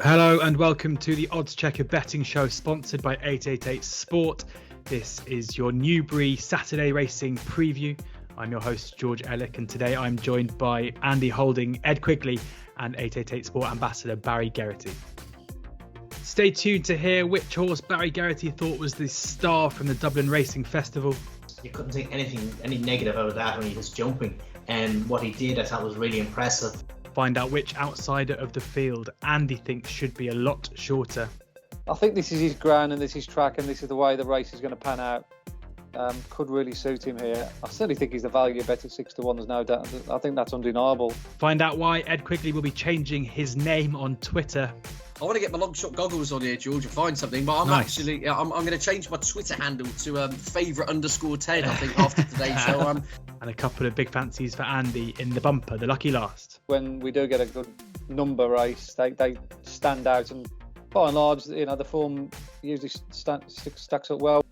Hello and welcome to the oddschecker betting show sponsored by 888 Sport. This is your Newbury Saturday racing preview. I'm your host George Elek, and today I'm joined by Andy Holding, Ed Quigley and 888 Sport ambassador Barry Geraghty. Stay tuned to hear which horse Barry Geraghty thought was the star from the Dublin Racing Festival. You couldn't take any negative out of that when he was jumping, and what he did I thought was really impressive. Find out which outsider of the field Andy thinks should be a lot shorter. I think this is his ground and this is his track and this is the way the race is going to pan out. Could really suit him here. I certainly think he's the value bet at 6-1. There's no doubt. I think that's undeniable. Find out why Ed Quigley will be changing his name on Twitter. I want to get my long shot goggles on here, George, and find something, but I'm going to change my Twitter handle to favourite_10, I think, after today's show. And a couple of big fancies for Andy in the bumper, the lucky last. When we do get a good number race, they stand out, and by and large, the form usually stacks up well.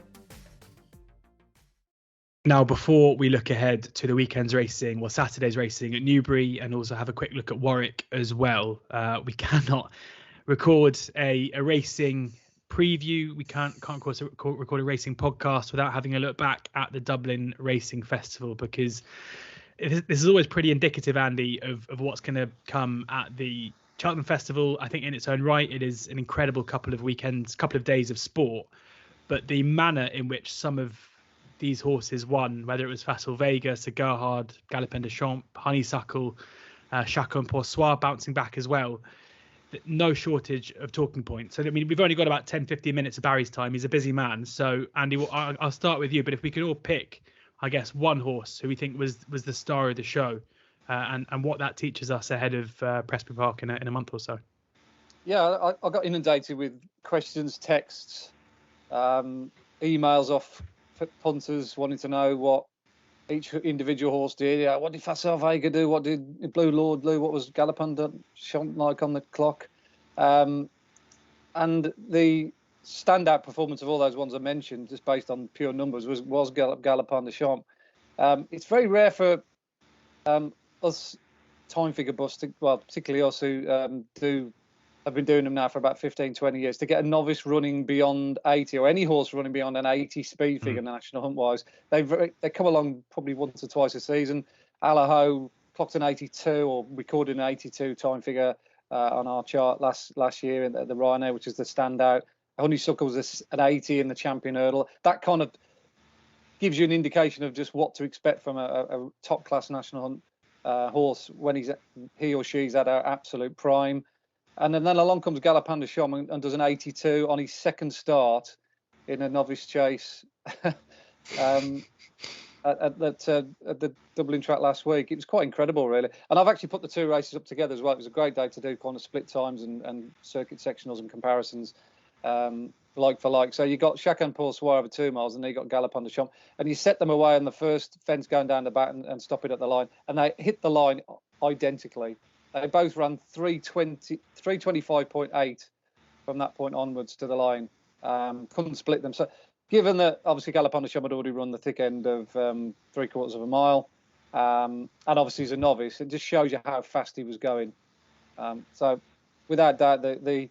Now, before we look ahead to the weekend's racing, well, Saturday's racing at Newbury, and also have a quick look at Warwick as well, we cannot record a racing preview. We can't of course record a racing podcast without having a look back at the Dublin Racing Festival, because this is always pretty indicative, Andy, of what's going to come at the Cheltenham Festival. I think in its own right, it is an incredible couple of days of sport, but the manner in which some of these horses won, whether it was Facile Vega, Sir Gerhard, Galopin de Champs, Honeysuckle, Chacun Pour Soi bouncing back as well, no shortage of talking points. So, I mean, we've only got about 10-15 minutes of Barry's time. He's a busy man. So, Andy, I'll start with you. But if we could all pick, I guess, one horse who we think was the star of the show, and what that teaches us ahead of Presby Park in a month or so. Yeah, I got inundated with questions, texts, emails off punters wanting to know what each individual horse did. Yeah, what did Facile Vega do? What did Blue Lord do? What was Galopin de Champs like on the clock? And the standout performance of all those ones I mentioned, just based on pure numbers, was Galopin de Champs. It's very rare for us time figure busts, well, particularly us who have been doing them now for about 15-20 years, to get a novice running beyond 80, or any horse running beyond an 80 speed figure national hunt wise. They come along probably once or twice a season. Allaho clocked an 82, or recorded an 82 time figure on our chart last year at the Rhino, which is the standout. Honeysuckle was an 80 in the Champion Hurdle. That kind of gives you an indication of just what to expect from a top class national hunt horse when he or she's at our absolute prime. And then along comes Galopin de Champs and does an 82 on his second start in a novice chase at the Dublin track last week. It was quite incredible, really. And I've actually put the two races up together as well. It was a great day to do kind of split times and circuit sectionals and comparisons, like for like. So you got Chacun Pour Soi over 2 miles, and then you got Galopin de Champs, and you set them away on the first fence going down the back and stop it at the line, and they hit the line identically. They both ran 325.8 from that point onwards to the line. Couldn't split them. So, given that obviously Galopin de Champs had already run the thick end of 3/4 of a mile, and obviously he's a novice, it just shows you how fast he was going. So, without doubt, the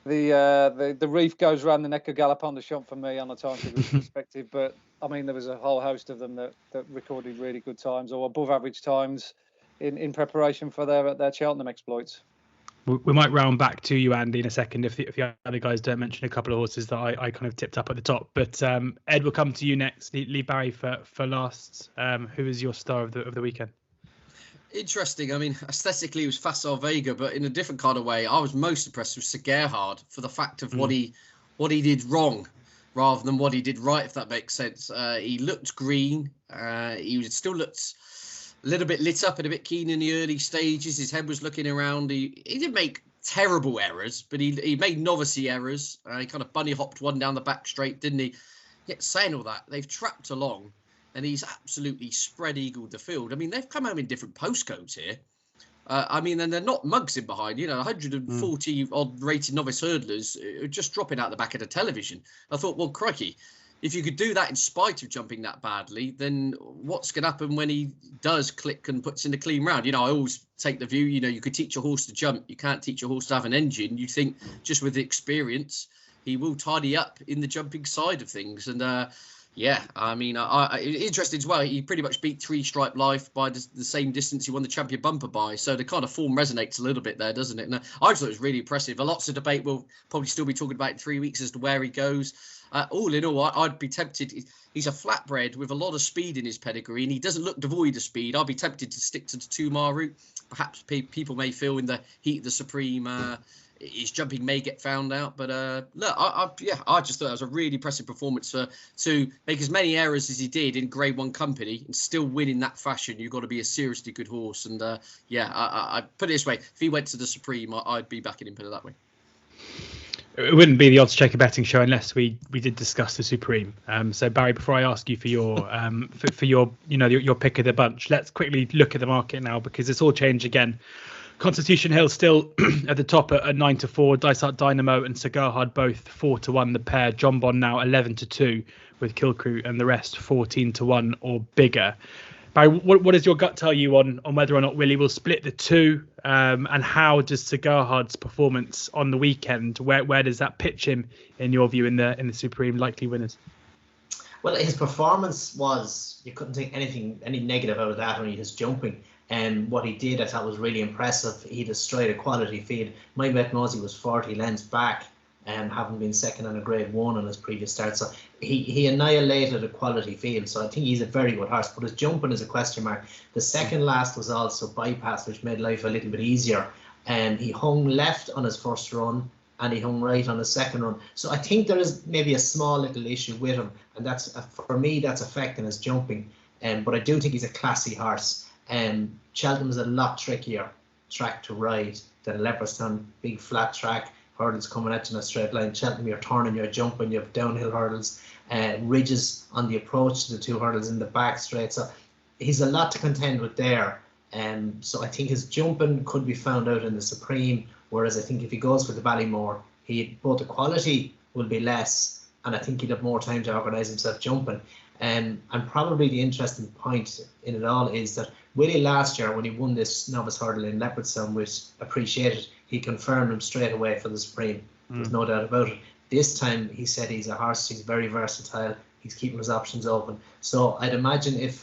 reef goes around the neck of Galopin de Champs for me on a time perspective. But I mean, there was a whole host of them that recorded really good times or above average times in preparation for their Cheltenham exploits. We might round back to you, Andy, in a second if the other guys don't mention a couple of horses that I kind of tipped up at the top. But Ed, will come to you next. Leave Barry for last. Who is your star of the weekend? Interesting. I mean, aesthetically, it was Facile Vega, but in a different kind of way. I was most impressed with Sir Gerhard for the fact of what he did wrong rather than what he did right, if that makes sense. He looked green. He still looked a little bit lit up and a bit keen in the early stages. His head was looking around. He didn't make terrible errors, but he made novice errors. He kind of bunny hopped one down the back straight, didn't he? Yet saying all that, they've trapped along, and he's absolutely spread eagled the field. I mean, they've come home in different postcodes here. I mean, and they're not mugs in behind. 140 odd rated novice hurdlers just dropping out the back of the television. I thought, well, crikey, if you could do that in spite of jumping that badly, then what's going to happen when he does click and puts in a clean round? I always take the view, you could teach a horse to jump. You can't teach a horse to have an engine. You think just with the experience, he will tidy up in the jumping side of things. And interesting as well. He pretty much beat Three Stripe Life by the same distance he won the Champion Bumper by. So the kind of form resonates a little bit there, doesn't it? And I just thought it was really impressive. Lots of debate we'll probably still be talking about in 3 weeks as to where he goes. All in all, I'd be tempted. He's a flatbred with a lot of speed in his pedigree, and he doesn't look devoid of speed. I'd be tempted to stick to the 2-mile route. Perhaps people may feel in the heat of the Supreme, his jumping may get found out. But look, I just thought it was a really impressive performance to make as many errors as he did in Grade 1 company and still win in that fashion. You've got to be a seriously good horse. And I put it this way: if he went to the Supreme, I'd be backing him, put it that way. It wouldn't be the oddschecker betting show unless we did discuss the Supreme. So Barry, before I ask you for your your pick of the bunch, let's quickly look at the market now, because it's all changed again. Constitution Hill still at the top at 9-4. Dysart Dynamo and Cigar both 4-1. The pair. John Bond now 11-2 with Kilcrew, and the rest 14-1 or bigger. Barry, what does your gut tell you on whether or not Willie will split the two, and how does Cigarhard's performance on the weekend, where does that pitch him in your view in the Supreme likely winners? Well, his performance was, you couldn't take any negative out of that, only his jumping. And what he did, I thought, was really impressive. He destroyed a quality field. My bet was he was 40 lengths back, having been second on a Grade 1 on his previous start. So he annihilated a quality field. So I think he's a very good horse. But his jumping is a question mark. The second last was also bypass, which made life a little bit easier. He hung left on his first run, and he hung right on his second run. So I think there is maybe a small little issue with him. And that's, for me, that's affecting his jumping. But I do think he's a classy horse. Cheltenham is a lot trickier track to ride than Edwardstone. Big flat track, hurdles coming at you in a straight line. Cheltenham, you're turning, you're jumping, you have downhill hurdles, ridges on the approach to the two hurdles in the back straight. So he's a lot to contend with there. So I think his jumping could be found out in the Supreme, whereas I think if he goes for the Ballymore, both the quality will be less, and I think he'd have more time to organise himself jumping. And probably the interesting point in it all is that Willie last year, when he won this novice hurdle in Edwardstone, which appreciated, he confirmed him straight away for the Supreme. There's no doubt about it. This time he said he's a horse, he's very versatile, he's keeping his options open. So I'd imagine if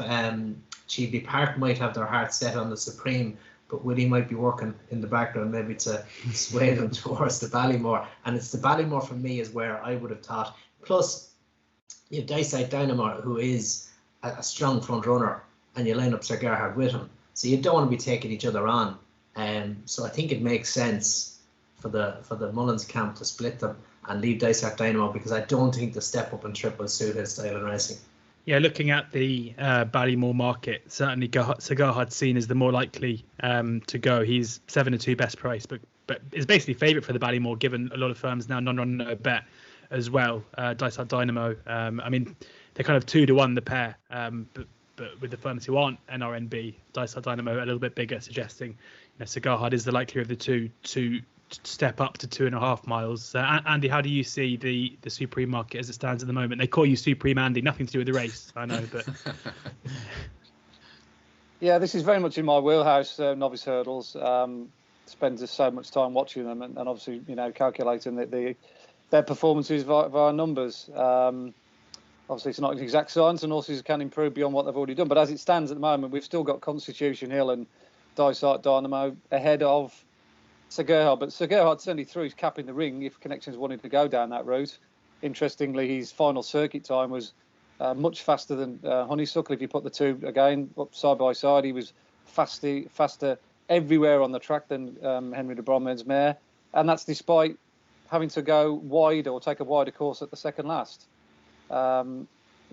Cheveley Park might have their heart set on the Supreme, but Willie might be working in the background maybe to sway them towards the Ballymore. And it's the Ballymore for me is where I would have thought. Plus, you have Dysart Dynamo, who is a strong front runner, and you line up Sir Gerhard with him. So you don't want to be taking each other on. So I think it makes sense for the Mullins camp to split them and leave Dysart Dynamo, because I don't think the step up and triple suit his style of racing. Yeah, looking at the Ballymore market, certainly Sir Gerhard's seen as the more likely to go. He's 7-2 best price, but is basically favourite for the Ballymore, given a lot of firms now non-run no bet as well. Dysart Dynamo, I mean, they're kind of 2-1 the pair, but with the firms who aren't NRNB, Dysart Dynamo a little bit bigger, suggesting Sir Gerhard is the likelier of the two to step up to 2.5 miles. Andy, how do you see the Supreme market as it stands at the moment? They call you Supreme Andy, nothing to do with the race, I know, but yeah, this is very much in my wheelhouse. Novice hurdles. Spend so much time watching them, and obviously calculating their performances via numbers. Obviously, it's not an exact science, and horses can improve beyond what they've already done. But as it stands at the moment, we've still got Constitution Hill and Dysart Dynamo ahead of Sir Gerhard. But Sir Gerhard certainly threw his cap in the ring if Connections wanted to go down that route. Interestingly, his final circuit time was much faster than Honeysuckle. If you put the two again up side by side, he was faster everywhere on the track than Henry de Bromhead's mare. And that's despite having to go wide or take a wider course at the second last.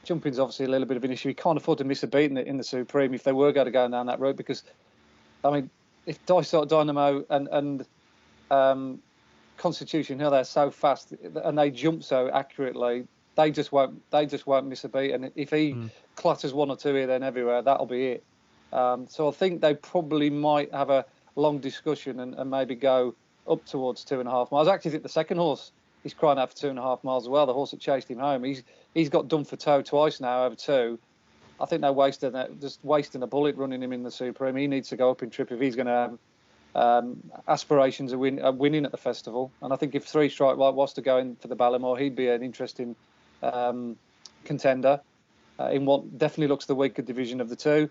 Jumping's obviously a little bit of an issue. He can't afford to miss a beat in the Supreme if they were going to go down that road, because I mean, if Dysart Dynamo and Constitution Hill, they're so fast and they jump so accurately, they just won't miss a beat. And if he clatters one or two here then everywhere, that'll be it. So I think they probably might have a long discussion and maybe go up towards 2.5 miles. I actually think the second horse he's crying out for 2.5 miles as well. The horse that chased him home, he's got done for toe twice now over 2. I think they're wasting a bullet running him in the Supreme. He needs to go up in trip if he's going to have aspirations of winning at the festival. And I think if 3 Strike White was to go in for the Ballamore, he'd be an interesting contender in what definitely looks the weaker division of the 2.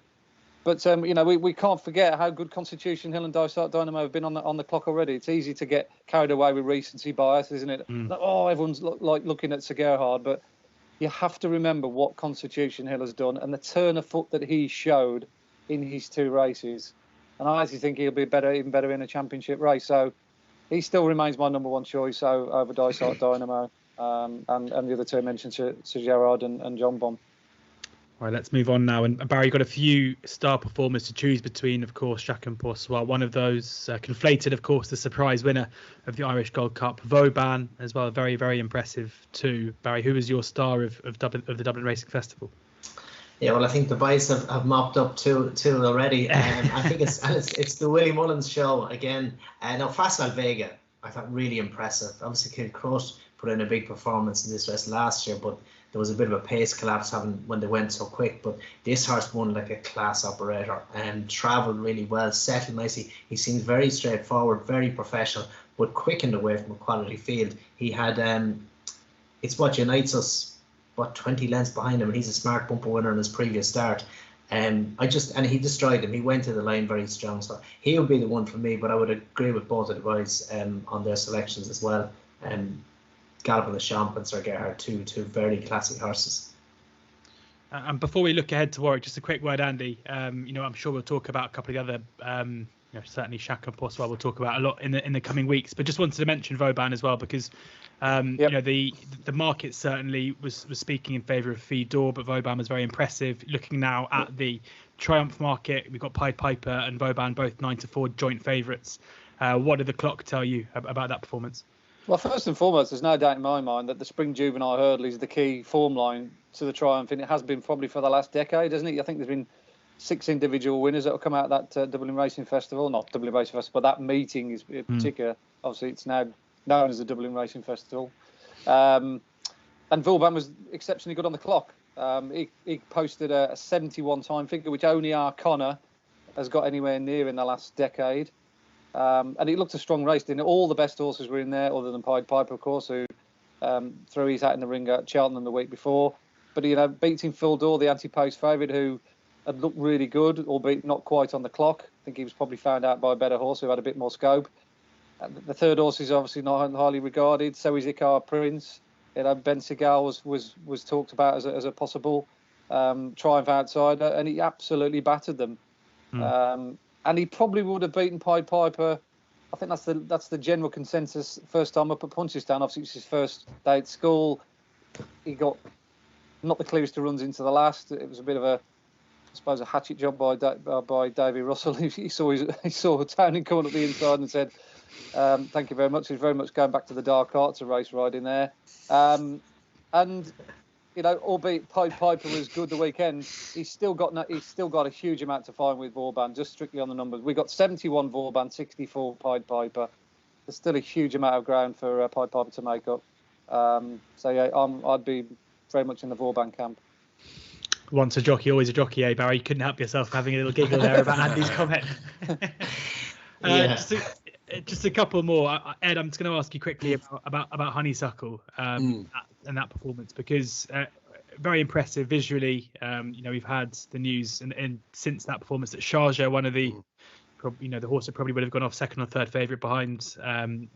But we can't forget how good Constitution Hill and Dysart Dynamo have been on the clock already. It's easy to get carried away with recency bias, isn't it? Like, everyone's looking at Sir Gerhard, but you have to remember what Constitution Hill has done and the turn of foot that he showed in his 2 races. And I actually think he'll be even better in a championship race. So he still remains my number 1 choice over Dysart Dynamo and the other 2 mentioned, Sir Gerhard and John Bomb. All right, let's move on now. And Barry, you've got a few star performers to choose between, of course, Jacques and Post. Well, one of those conflated, of course, the surprise winner of the Irish Gold Cup, Vauban, as well. Very, very impressive too. Barry, who was your star of the Dublin Racing Festival? Yeah, well, I think the boys have mopped up two already. I think it's the Willie Mullins show again. No, Facile Vega, I thought really impressive. Obviously, Kilcroat put in a big performance in this race last year, but there was a bit of a pace collapse when they went so quick. But this horse won like a class operator and travelled really well, settled nicely. He seems very straightforward, very professional, but quickened away from a quality field. He had it's what unites us, 20 lengths behind him, and he's a smart bumper winner in his previous start. And he destroyed him. He went to the line very strong, so he would be the one for me. But I would agree with both of the guys on their selections as well. Galvin the Champ and Sir Gerhard, two very classic horses. And before we look ahead to Warwick, just a quick word, Andy. I'm sure we'll talk about a couple of the other, certainly Jacques and Post, we'll talk about a lot in the coming weeks. But just wanted to mention Vauban as well because the market certainly was speaking in favour of Fidor, but Vauban was very impressive. Looking now at the Triumph market, we've got Pied Piper and Vauban both 9-4 joint favourites. What did the clock tell you about that performance? Well, first and foremost, there's no doubt in my mind that the Spring Juvenile Hurdle is the key form line to the Triumph, and it has been probably for the last decade, hasn't it? I think there's been 6 individual winners that will come out of that Dublin Racing Festival, not Dublin Racing Festival, but that meeting is in particular. Obviously, it's now known as the Dublin Racing Festival. And Vauban was exceptionally good on the clock. He posted a 71 time figure, which only Arkle has got anywhere near in the last decade. And it looked a strong race, didn't it? All the best horses were in there, other than Pied Piper, of course, who threw his hat in the ring at Cheltenham the week before. But, beating Phil Dorr, the Ante Post favourite, who had looked really good, albeit not quite on the clock. I think he was probably found out by a better horse who had a bit more scope. The third horse is obviously not highly regarded. So is Icar Prince. Ben Segal was talked about as a possible Triumph outsider, and he absolutely battered them. And he probably would have beaten Pied Piper. I think that's the general consensus. First time up at Punchestown, obviously it's his first day at school. He got not the clearest of runs into the last. It was a bit of a hatchet job by Davy Russell. He saw Towning coming up the inside and said, "Thank you very much." He's very much going back to the dark arts of race riding there. And albeit Pied Piper was good the weekend, he's still got a huge amount to find with Vauban, just strictly on the numbers. We got 71 Vauban, 64 Pied Piper. There's still a huge amount of ground for Pied Piper to make up. I'd be very much in the Vauban camp. Once a jockey, always a jockey, eh, Barry? You couldn't help yourself having a little giggle there about Andy's comment. Just a couple more. Ed, I'm just going to ask you quickly about Honeysuckle and that performance, because very impressive visually. We've had the news and since that performance that Sharjah, one of the the horse that probably would have gone off second or third favourite behind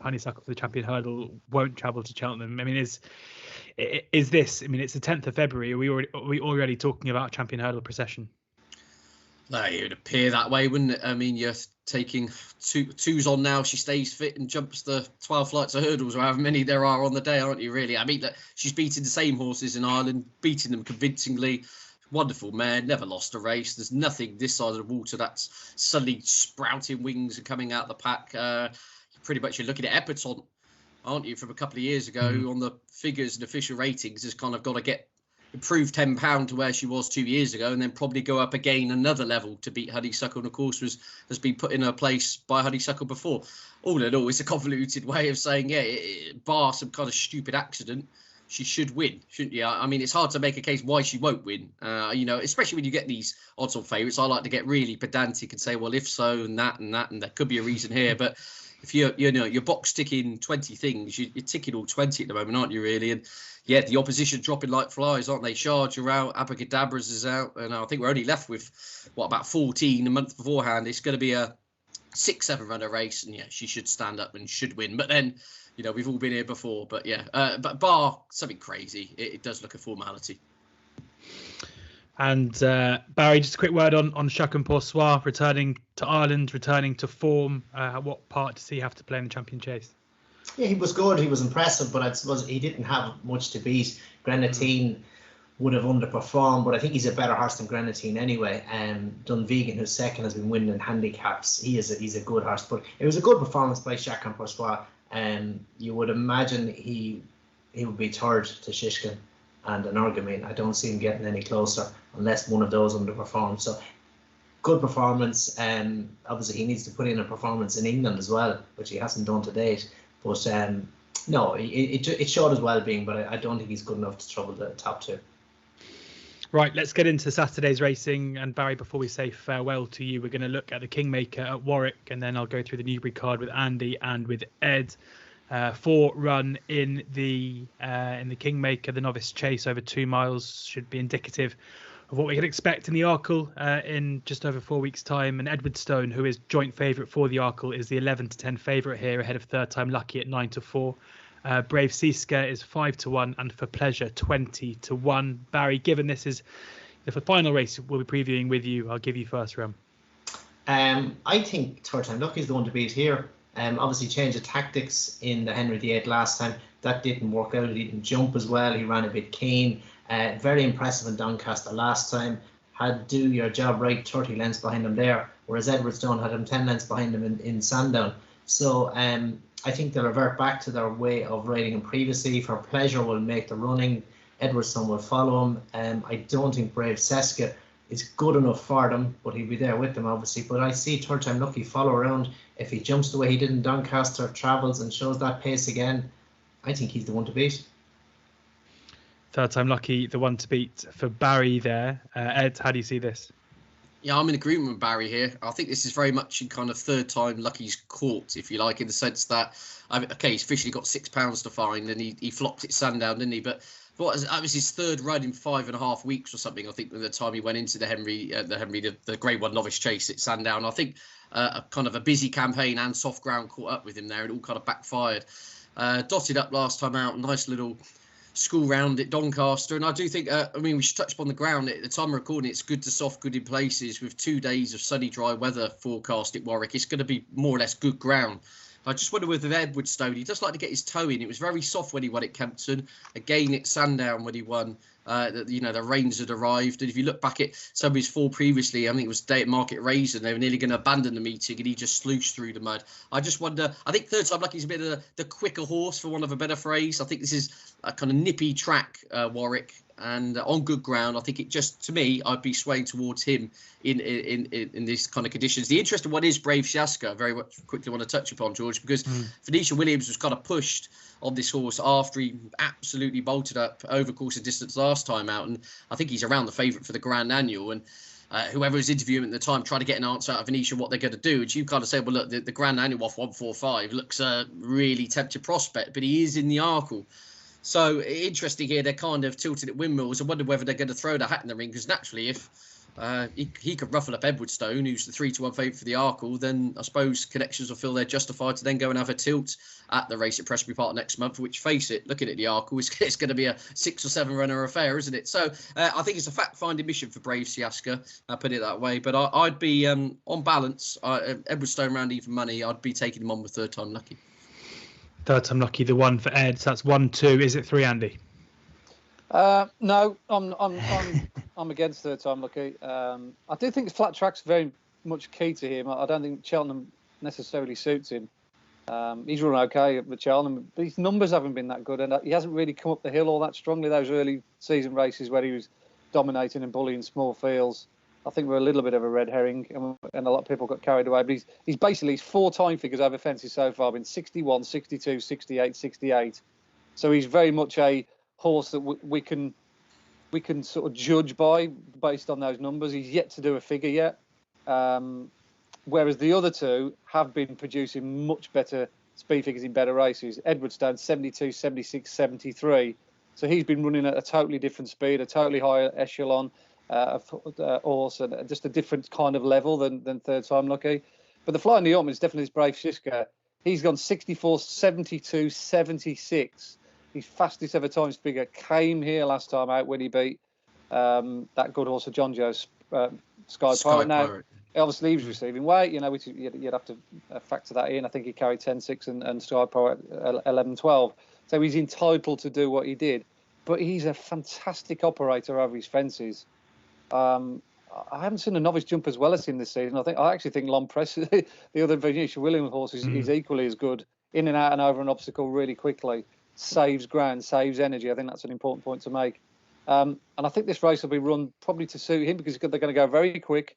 Honeysuckle for the Champion Hurdle, won't travel to Cheltenham. I mean, is this? I mean, it's the 10th of February. Are we already talking about Champion Hurdle procession? No, it would appear that way, wouldn't it? I mean, you're taking two's on now. She stays fit and jumps the 12 flights of hurdles, or however many there are on the day, aren't you, really? I mean, she's beating the same horses in Ireland, beating them convincingly. Wonderful mare, never lost a race. There's nothing this side of the water that's suddenly sprouting wings and coming out of the pack. Pretty much you're looking at Epperton, aren't you, from a couple of years ago, who on the figures and official ratings has kind of got to get improve £10 to where she was 2 years ago, and then probably go up again another level to beat Honeysuckle. And of course, has been put in her place by Honeysuckle before. All in all, it's a convoluted way of saying, bar some kind of stupid accident, she should win, shouldn't you? I mean, it's hard to make a case why she won't win. Especially when you get these odds-on favourites. I like to get really pedantic and say, well, if so, and that, and there could be a reason here. But if you're box ticking 20 things, you're ticking all 20 at the moment, aren't you? Really? And yeah, the opposition dropping like flies, aren't they? Shards are out, Abracadabras is out, and I think we're only left with about 14 a month beforehand. It's going to be a 6-7 runner race, and she should stand up and should win. But then, we've all been here before. But but bar something crazy, it does look a formality. And Barry, just a quick word on Chacun Pour Soi, returning to Ireland, returning to form. What part does he have to play in the champion chase? Yeah, he was good. He was impressive, but I suppose he didn't have much to beat. Grenadine would have underperformed, but I think he's a better horse than Grenadine anyway. Dunvegan, who's second, has been winning in handicaps. He's a good horse, but it was a good performance by Chacun Pour Soi. You would imagine he would be third to Shishkin and an Argamine. I don't see him getting any closer unless one of those underperforms. So good performance. Obviously he needs to put in a performance in England as well, which he hasn't done to date. But no, it showed his well-being, but I don't think he's good enough to trouble the top two. Right, let's get into Saturday's racing. And Barry, before we say farewell to you, we're going to look at the Kingmaker at Warwick, and then I'll go through the Newbury card with Andy and with Ed. 4 run in the Kingmaker, the Novice Chase over 2 miles, should be indicative of what we can expect in the Arkle in just over 4 weeks' time. And Edwardstone, who is joint favourite for the Arkle, is the 11-10 favourite here, ahead of Third Time Lucky at 9-4. Brave Siska is 5-1, and For Pleasure 20-1. Barry, given this is the final race we'll be previewing with you, I'll give you first run. I think Third Time Lucky is the one to beat here. Obviously change of tactics in the Henry VIII last time. That didn't work out. He didn't jump as well. He ran a bit keen. Very impressive in Doncaster last time. Had do your job right, 30 lengths behind him there, whereas Edwardstone had him 10 lengths behind him in Sandown. So I think they'll revert back to their way of riding him previously. For Pleasure will make the running. Edwardstone will follow him. I don't think Brave Seska is good enough for them, but he'll be there with them obviously. But I see Third Time Lucky follow around. If he jumps the way he did in Doncaster, travels and shows that pace again, I think he's the one to beat. Third Time Lucky, the one to beat for Barry there. Ed, how do you see this? Yeah, I'm in agreement with Barry here. I think this is very much in kind of Third Time Lucky's court, if you like, in the sense that, he's officially got £6 to find, and he flopped at Sandown, didn't he? But that was his third run in 5.5 weeks or something, I think, at the time he went into the Grade 1 Novice Chase at Sandown. I think a kind of a busy campaign and soft ground caught up with him there, and it all kind of backfired. Dotted up last time out, nice little school round at Doncaster, and I do think we should touch upon the ground at the time of recording. It's good to soft, good in places, with 2 days of sunny, dry weather forecast at Warwick. It's going to be more or less good ground. I just wonder with Edwardstone, he does like to get his toe in. It was very soft when he won at Kempton, again at Sandown when he won. The rains had arrived, and if you look back at some of his fall previously, I think it was Day at Market Raisin, they were nearly going to abandon the meeting, and he just slooshed through the mud. I just wonder, I think Third Time Lucky's a bit of the quicker horse, for want of a better phrase. I think this is a kind of nippy track, Warwick, and on good ground. I think it just, to me, I'd be swaying towards him in this kind of conditions. The interesting one is Brave Siska. Very much quickly want to touch upon, George, because Phoenicia Williams was kind of pushed on this horse after he absolutely bolted up over course of distance last time out, and I think he's around the favourite for the Grand Annual. And whoever was interviewing him at the time tried to get an answer out of Venetia what they're going to do, and you kind of say, well, look, the Grand Annual off 145 looks a really tempting prospect, but he is in the Arkle. So interesting here, they're kind of tilted at windmills. I wonder whether they're going to throw the hat in the ring, because naturally, if he could ruffle up Edwardstone, who's the 3-1 favourite for the Arkle, then I suppose connections will feel they're justified to then go and have a tilt at the race at Presbury Park next month, which, face it, looking at the Arkle, it's going to be a 6 or 7 runner affair, isn't it? So I think it's a fact-finding mission for Brave Siska, I'll put it that way. But I'd be, on balance, Edwardstone round even money, I'd be taking him on with Third Time Lucky. Third Time Lucky, the one for Ed. So that's 1-2. Is it 3, Andy? No, I'm against Third Time Lucky. I do think flat track's very much key to him. I don't think Cheltenham necessarily suits him. He's run okay at Cheltenham, but his numbers haven't been that good, and he hasn't really come up the hill all that strongly. Those early season races where he was dominating and bullying small fields, I think were a little bit of a red herring, and a lot of people got carried away. But he's basically, his 4 time figures over fences so far been 61, 62, 68, 68. So he's very much a horse that we can sort of judge based on those numbers. He's yet to do a figure yet. Whereas the other two have been producing much better speed figures in better races. Edwardstone 72, 76, 73. So he's been running at a totally different speed, a totally higher echelon horse, and just a different kind of level than third time Lucki. But the fly in the ointment is definitely this Brave Siska. He's gone 64, 72, 76. His fastest ever times figure came here last time out when he beat that good horse of John Joe's Sky Pirate. Now, obviously, he was receiving weight, which you'd have to factor that in. I think he carried 10-6 and Sky Pirate 11-12. So he's entitled to do what he did. But he's a fantastic operator over his fences. I haven't seen a novice jump as well as him this season. I actually think Long Press, the other Venetia Williams horse, is equally as good. In and out and over an obstacle really quickly. Saves ground, saves energy. I think that's an important point to make. And I think this race will be run probably to suit him because they're going to go very quick.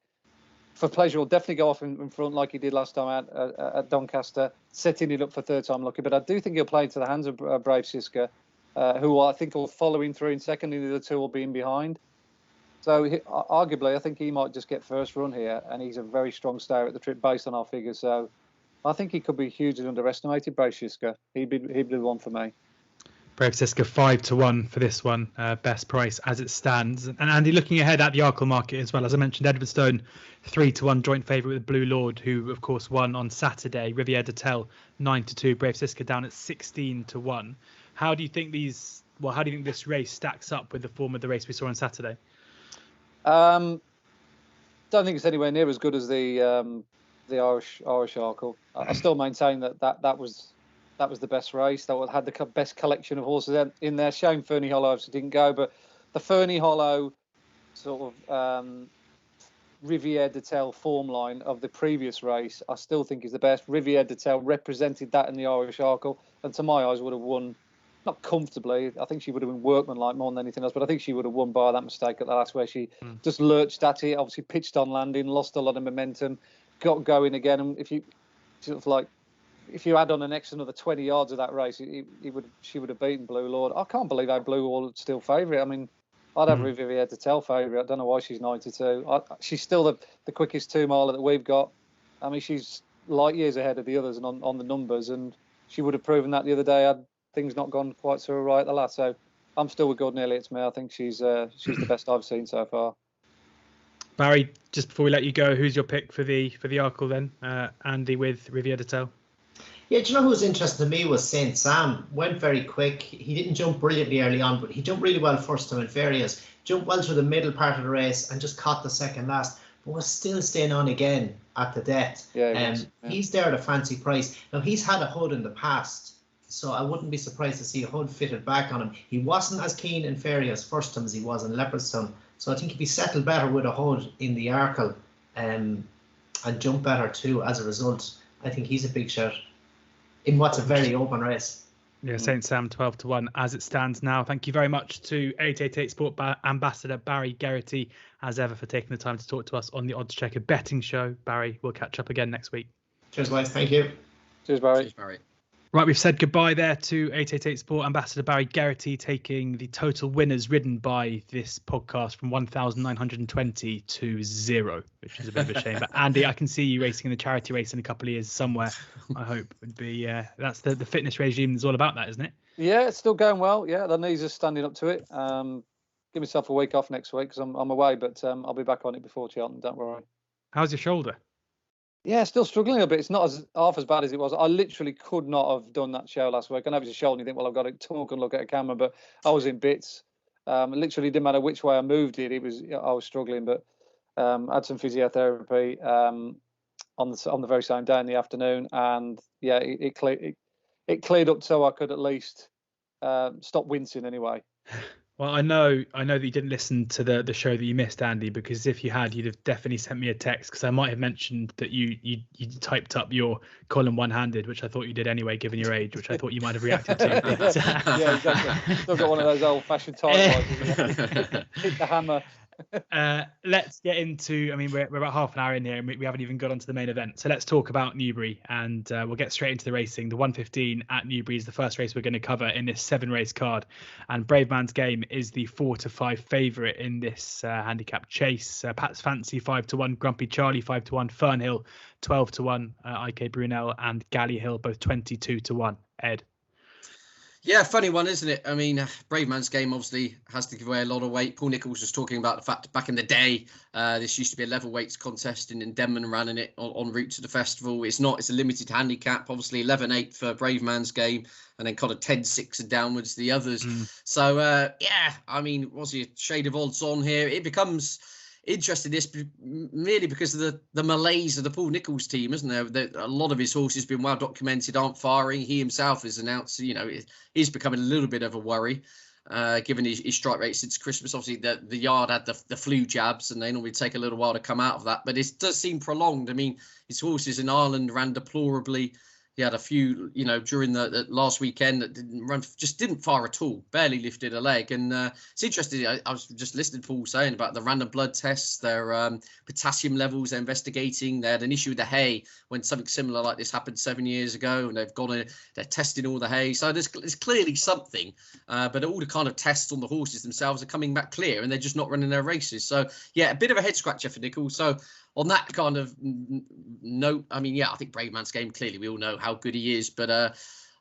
For pleasure, he'll definitely go off in front like he did last time out at Doncaster, setting it up for third time Lucki. But I do think he'll play into the hands of Brave Siska, who I think will follow him through in second, and the other two will be in behind. So arguably, I think he might just get first run here, and he's a very strong stayer at the trip based on our figures. So I think he could be hugely underestimated, Brave Siska. He'd be the one for me. Brave Siska 5-1 for this one, best price as it stands. And Andy, looking ahead at the Arkle market as well, as I mentioned, Edwardstone 3-1 joint favourite with Blue Lord, who of course won on Saturday. Riviere de Tel 9-2. Brave Siska down at 16-1. How do you think this race stacks up with the form of the race we saw on Saturday? Don't think it's anywhere near as good as the Irish Arkle. I still maintain that was the best race. That had the best collection of horses in there. Shame Fernie Hollow obviously didn't go, but the Fernie Hollow sort of Riviere de Tel form line of the previous race, I still think is the best. Riviere de Tel represented that in the Irish Arkle, and to my eyes would have won, not comfortably. I think she would have been workmanlike more than anything else, but I think she would have won by that mistake at the last, where she just lurched at it, obviously pitched on landing, lost a lot of momentum, got going again, and if you add on an extra another 20 yards of that race, she would have beaten Blue Lord. I can't believe how Blue Lord is still favourite. I mean, I'd have Riviere de Tel favourite. I don't know why she's 92. She's still the quickest 2 miler that we've got. I mean, she's light years ahead of the others and on the numbers, and she would have proven that the other day had things not gone quite so right at the last. So I'm still with Gordon Elliott's mare. I think she's the best I've seen so far. Barry, just before we let you go, who's your pick for the Arkle then? Andy with Riviere de Tel. Yeah, do you know who was interesting to me was St. Sam. Went very quick. He didn't jump brilliantly early on, but he jumped really well first time in Ferias. Jumped well through the middle part of the race and just caught the second last, but was still staying on again at the death. He's there at a fancy price. Now, he's had a hood in the past, so I wouldn't be surprised to see a hood fitted back on him. He wasn't as keen in Ferias first time as he was in Leopardstown, so I think he'd be settled better with a hood in the Arkle and jump better too as a result. I think he's a big shout in what's a very open race. Yeah, St. Sam 12-1 as it stands now. Thank you very much to 888 Sport Ambassador Barry Geraghty, as ever, for taking the time to talk to us on the Oddschecker betting show. Barry, we'll catch up again next week. Cheers, guys. Thank you. Cheers, Barry. Cheers, Barry. Right, we've said goodbye there to 888 Sport Ambassador Barry Geraghty, taking the total winners ridden by this podcast from 1,920 to 0, which is a bit of a shame. But Andy, I can see you racing in the charity race in a couple of years somewhere. I hope would be that's the fitness regime is all about that, isn't it? Yeah, it's still going well. Yeah, the knees are standing up to it. Give myself a week off next week because I'm away, but I'll be back on it before Cheltenham. Don't worry. How's your shoulder? Yeah, still struggling a bit. It's not half as bad as it was. I literally could not have done that show last week. I know it's a show and you think, well, I've got to talk and look at a camera, but I was in bits. It literally didn't matter which way I moved it. I was struggling, but I had some physiotherapy on the very same day in the afternoon, and yeah, it cleared up so I could at least stop wincing anyway. Well, I know that you didn't listen to the show that you missed, Andy, because if you had, you'd have definitely sent me a text, because I might have mentioned that you typed up your column one-handed, which I thought you did anyway, given your age, which I thought you might have reacted to. But, yeah, exactly. Still got one of those old-fashioned typewriters. Hit the hammer. Let's get into, I mean, we're about half an hour in here and we haven't even got onto the main event. So let's talk about Newbury, and we'll get straight into the racing. The 1:15 at Newbury is the first race we're going to cover in this 7-race card. And Bravemansgame is the 4-5 favourite in this handicap chase. Pat's Fancy 5-1, Grumpy Charlie 5-1, Fernhill 12-1, IK Brunel and Galley Hill both 22-1. Ed. Yeah, funny one, isn't it? I mean, Bravemansgame obviously has to give away a lot of weight. Paul Nicholls was talking about the fact back in the day, this used to be a level weights contest, and Denman ran in it en route to the festival. It's not, it's a limited handicap, obviously 11-8 for Bravemansgame, and then kind of 10-6 and downwards the others. So, yeah, I mean, was he a shade of odds on here? It becomes interesting, this merely because of the malaise of the Paul Nicholls team, isn't there? A lot of his horses been well documented, aren't firing. He himself has announced, you know, he's becoming a little bit of a worry, given his strike rate since Christmas. Obviously, the yard had the flu jabs, and they normally take a little while to come out of that. But it does seem prolonged. I mean, his horses in Ireland ran deplorably. He had a few, you know, during the last weekend that didn't fire at all, barely lifted a leg. And it's interesting. I was just listening to Paul saying about the random blood tests, their potassium levels they're investigating. They had an issue with the hay when something similar like this happened 7 years ago, and they're testing all the hay. So there's clearly something, but all the kind of tests on the horses themselves are coming back clear, and they're just not running their races. So yeah, a bit of a head scratcher for Nicholls. So on that kind of note, I mean, yeah, I think Bravemansgame, clearly we all know how good he is, but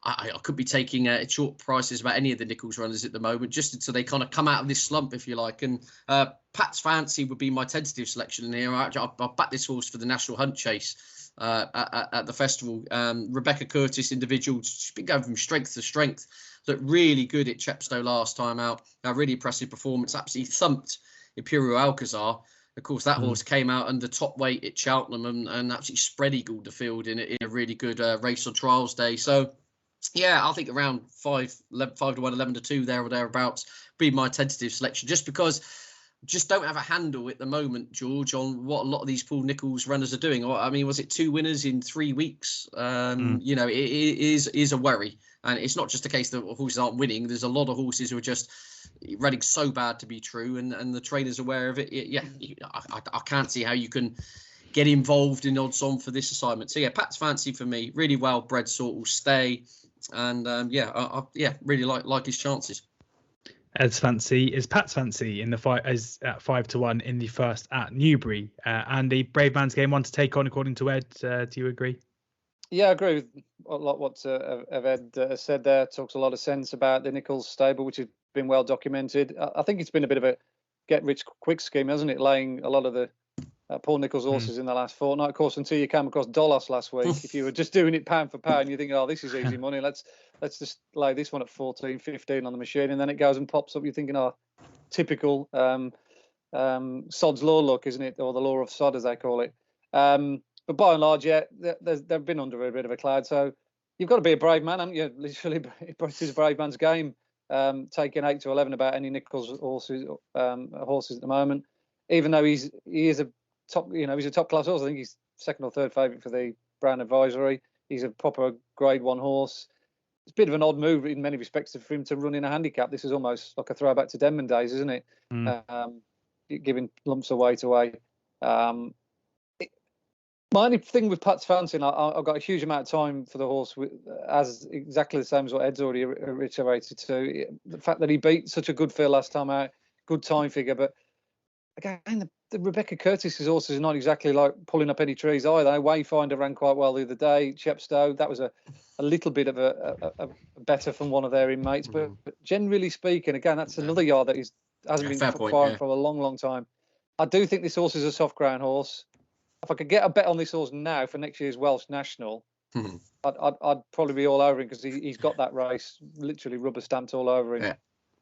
I could be taking short prices about any of the Nicholls runners at the moment, just until they kind of come out of this slump, if you like. And Pat's Fancy would be my tentative selection in here. I'll back this horse for the National Hunt Chase at the festival. Rebecca Curtis individual, she's been going from strength to strength. Looked really good at Chepstow last time out. A really impressive performance. Absolutely thumped Imperial Alcazar. Of course, that horse came out under top weight at Cheltenham and absolutely spread eagled the field in a really good race on trials day. So, yeah, I think around 5-1, 11-2 there or thereabouts be my tentative selection, just because just don't have a handle at the moment, George, on what a lot of these Paul Nicholls runners are doing. I mean, was it 2 winners in 3 weeks? You know, it is a worry. And it's not just a case that horses aren't winning. There's a lot of horses who are just running so bad to be true, and the trainer's aware of it. Yeah, I can't see how you can get involved in odds on for this assignment. So yeah, Pat's Fancy for me, really well bred sort, will stay, and I really like his chances. Ed's Fancy is Pat's Fancy in the fight as at 5-1 in the first at Newbury, and the Bravemansgame one to take on, according to Ed. Do you agree? Yeah, I agree with a lot what Ed said there. Talks a lot of sense about the Nicholls stable, which has been well documented. I think it's been a bit of a get-rich-quick scheme, hasn't it? Laying a lot of the Paul Nicholls horses in the last fortnight. Of course, until you came across Dolos last week, if you were just doing it pound for pound, you think, oh, this is easy money. Let's just lay this one at 14, 15 on the machine, and then it goes and pops up. You're thinking, oh, typical Sod's law luck, isn't it? Or the law of Sod, as they call it. But by and large, yeah, they've been under a bit of a cloud. So you've got to be a brave man, haven't you? Literally, it's a brave man's game. Taking 8-11 about any Nicholls horses at the moment. Even though he is a top, he's a top class horse. I think he's second or third favourite for the Brown Advisory. He's a proper Grade 1 horse. It's a bit of an odd move in many respects for him to run in a handicap. This is almost like a throwback to Denman days, isn't it? Giving lumps of weight away. My only thing with Pat's Fancy, and I've got a huge amount of time for the horse, as exactly the same as what Ed's already reiterated to. The fact that he beat such a good field last time out, good time figure, but again, the Rebecca Curtis's horses are not exactly like pulling up any trees either. Wayfinder ran quite well the other day. Chepstow, that was a little bit of a better from one of their inmates, but generally speaking, again, that's another yard that hasn't been firing for a long, long time. I do think this horse is a soft ground horse. If I could get a bet on this horse now for next year's Welsh National, I'd probably be all over him, because he's got that race literally rubber stamped all over him.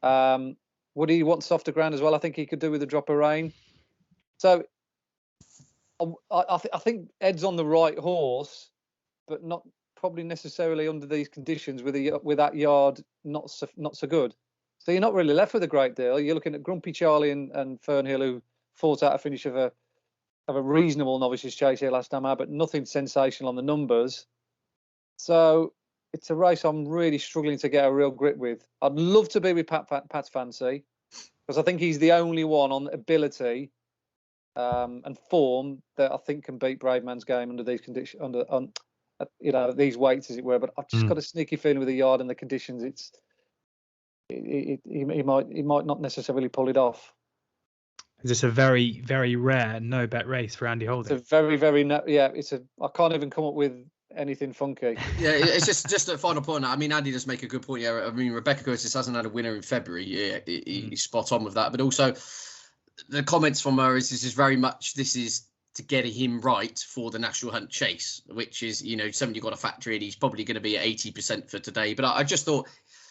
Yeah. Would he want softer ground as well? I think he could do with a drop of rain. So I think Ed's on the right horse, but not probably necessarily under these conditions with that yard not so good. So you're not really left with a great deal. You're looking at Grumpy Charlie and Fernhill, who fought out a finish of a reasonable novices chase here last time out, but nothing sensational on the numbers. So it's a race I'm really struggling to get a real grip with. I'd love to be with Pat's Fancy, because I think he's the only one on ability and form that I think can beat Bravemansgame under these conditions, these weights, as it were. But I've just got a sneaky feeling with the yard and the conditions, he might not necessarily pull it off. Is this a very, very rare no bet race for Andy Holding? It's a very, very I can't even come up with anything funky. Yeah, it's just a final point. I mean, Andy does make a good point here. I mean, Rebecca Curtis hasn't had a winner in February. Yeah, he's spot on with that. But also, the comments from her is this is to get him right for the National Hunt Chase, which is, something you've got to factor in. He's probably going to be at 80% for today. But I just thought,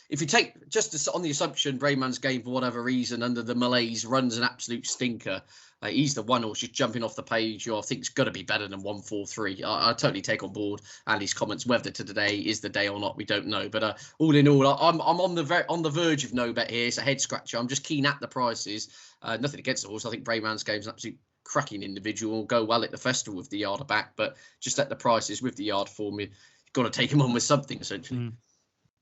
if you take just on the assumption Bravemansgame, for whatever reason, under the malaise, runs an absolute stinker, he's the one horse just jumping off the page I think's got to be better than 143. I totally take on board Andy's comments. Whether today is the day or not, we don't know. But all in all, I'm on the verge of no bet here. It's a head scratcher. I'm just keen at the prices. Nothing against the horse. I think Bravemansgame's an absolute cracking individual. Will go well at the festival with the yard back, but just at the prices with the yard for me, you've got to take him on with something essentially.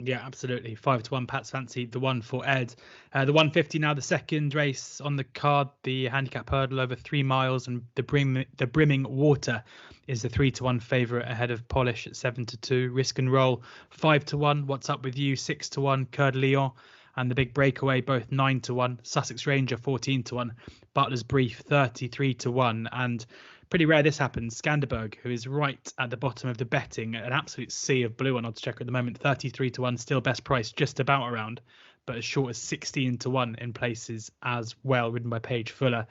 Yeah, absolutely. 5-1 Pat's Fancy, the one for Ed. The 150 now, the second race on the card, the handicap hurdle over 3 miles, and the Brimming Water is the 3-1 favourite ahead of Polish at 7-2. Risk and Roll 5-1. What's Up With You 6-1. Coeur de Lion and the Big Breakaway both 9-1. Sussex Ranger 14-1. Butler's Brief 33-1. And pretty rare this happens. Skanderberg, who is right at the bottom of the betting, an absolute sea of blue on oddschecker at the moment, 33-1, still best price, just about around, but as short as 16-1 in places as well, ridden by Paige Fuller.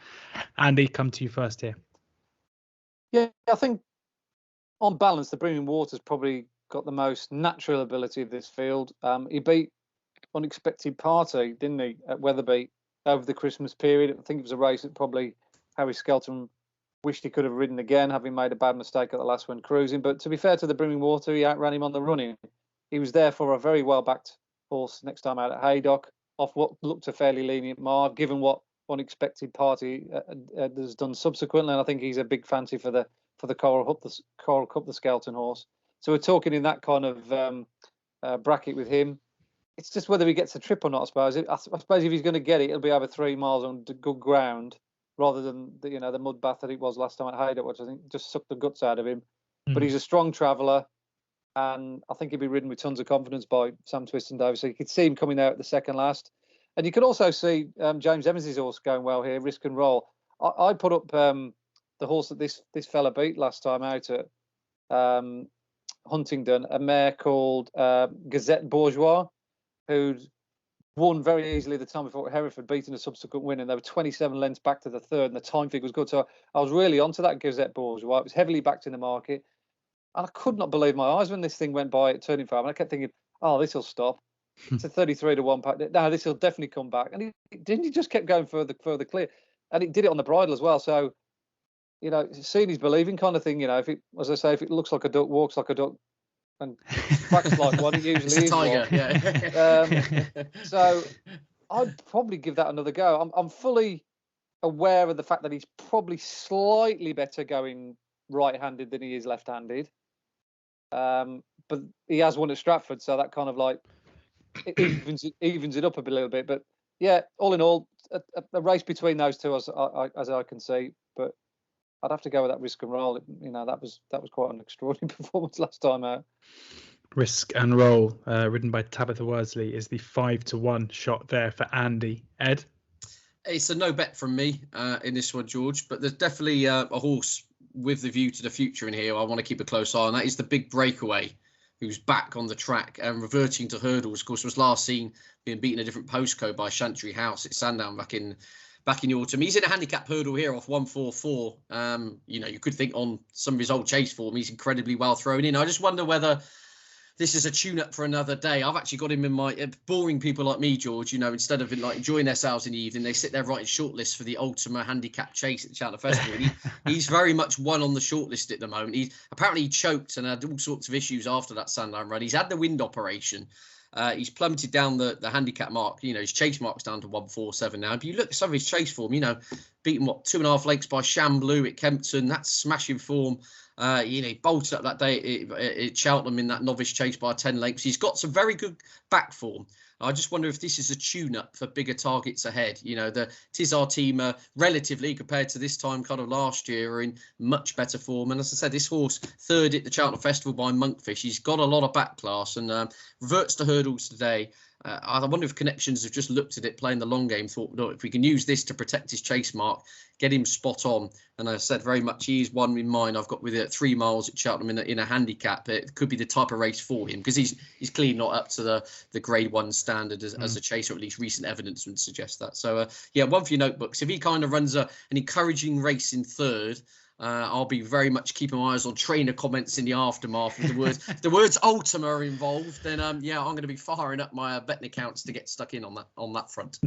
Andy, come to you first here. Yeah, I think on balance, the Brimming Water's probably got the most natural ability of this field. He beat Unexpected Party, didn't he, at Weatherby over the Christmas period. I think it was a race that probably Harry Skelton wished he could have ridden again, having made a bad mistake at the last one cruising. But to be fair to the Brimming Water, he outran him on the running. He was there for a very well-backed horse next time out at Haydock, off what looked a fairly lenient mark, given what Unexpected Party has done subsequently. And I think he's a big fancy for the Coral Cup, the Skelton horse. So we're talking in that kind of bracket with him. It's just whether he gets a trip or not, I suppose. I suppose if he's going to get it, it'll be over 3 miles on good ground, rather than the mud bath that it was last time at Haydock, which I think just sucked the guts out of him. But he's a strong traveller, and I think he'll be ridden with tons of confidence by Sam Twiston-Davies. So you could see him coming out at the second last. And you could also see James Evans' horse going well here, Risk and Roll. I put up the horse that this fella beat last time out at Huntingdon, a mare called Gazette Bourgeois, who'd won very easily the time before Hereford, beating a subsequent win, and they were 27 lengths back to the third, and the time figure was good. So I was really onto that Gazette Bourgeois. It was heavily backed in the market, and I could not believe my eyes when this thing went by at Turning Farm. And I kept thinking, oh, this will stop. It's a 33-1 pack. No, this will definitely come back. And he just kept going further clear, and it did it on the bridle as well. So, seeing is believing kind of thing. If it, as I say, if it looks like a duck, walks like a duck, and quacks like one, it usually it's a tiger, yeah. So I'd probably give that another go. I'm fully aware of the fact that he's probably slightly better going right-handed than he is left-handed. But he has won at Stratford, so that kind of like evens it up a little bit. But yeah, all in all, a race between those two, as I can see. But I'd have to go with that Risk and Roll. That was quite an extraordinary performance last time out. Risk and Roll, ridden by Tabitha Worsley, is the 5-1 shot there for Andy. Ed? It's a no bet from me in this one, George, but there's definitely a horse with the view to the future in here I want to keep a close eye on. That is the Big Breakaway, who's back on the track and reverting to hurdles. Of course, was last seen being beaten a different postcode by Chantry House at Sandown back in the autumn. He's in a handicap hurdle here off 144. You could think on some of his old chase form, he's incredibly well thrown in. I just wonder whether this is a tune-up for another day. I've actually got him in my boring people like me, George. Instead of enjoying themselves in the evening, they sit there writing shortlists for the Ultima Handicap Chase at the Cheltenham Festival. He's very much one on the shortlist at the moment. He apparently choked and had all sorts of issues after that Sandown run. He's had the wind operation. He's plummeted down the handicap mark. His chase mark's down to 147 now. If you look at some of his chase form, beaten 2.5 lengths by Shamblu at Kempton. That's smashing form. He bolted up that day at Cheltenham in that novice chase by 10 lengths. He's got some very good back form. I just wonder if this is a tune-up for bigger targets ahead. The Tizar team, relatively compared to this time kind of last year, are in much better form. And as I said, this horse third at the Cheltenham Festival by Monkfish. He's got a lot of back class and reverts to hurdles today. I wonder if Connections have just looked at it, playing the long game, thought, no, if we can use this to protect his chase mark, get him spot on. And I said very much he is one in mind. I've got with it 3 miles at Cheltenham in a handicap. It could be the type of race for him because he's clearly not up to the grade 1 standard as a chaser, or at least recent evidence would suggest that. So, one for your notebooks. If he kind of runs an encouraging race in third, I'll be very much keeping my eyes on trainer comments in the aftermath. If the words Ultima are involved, then I'm going to be firing up my betting accounts to get stuck in on that front.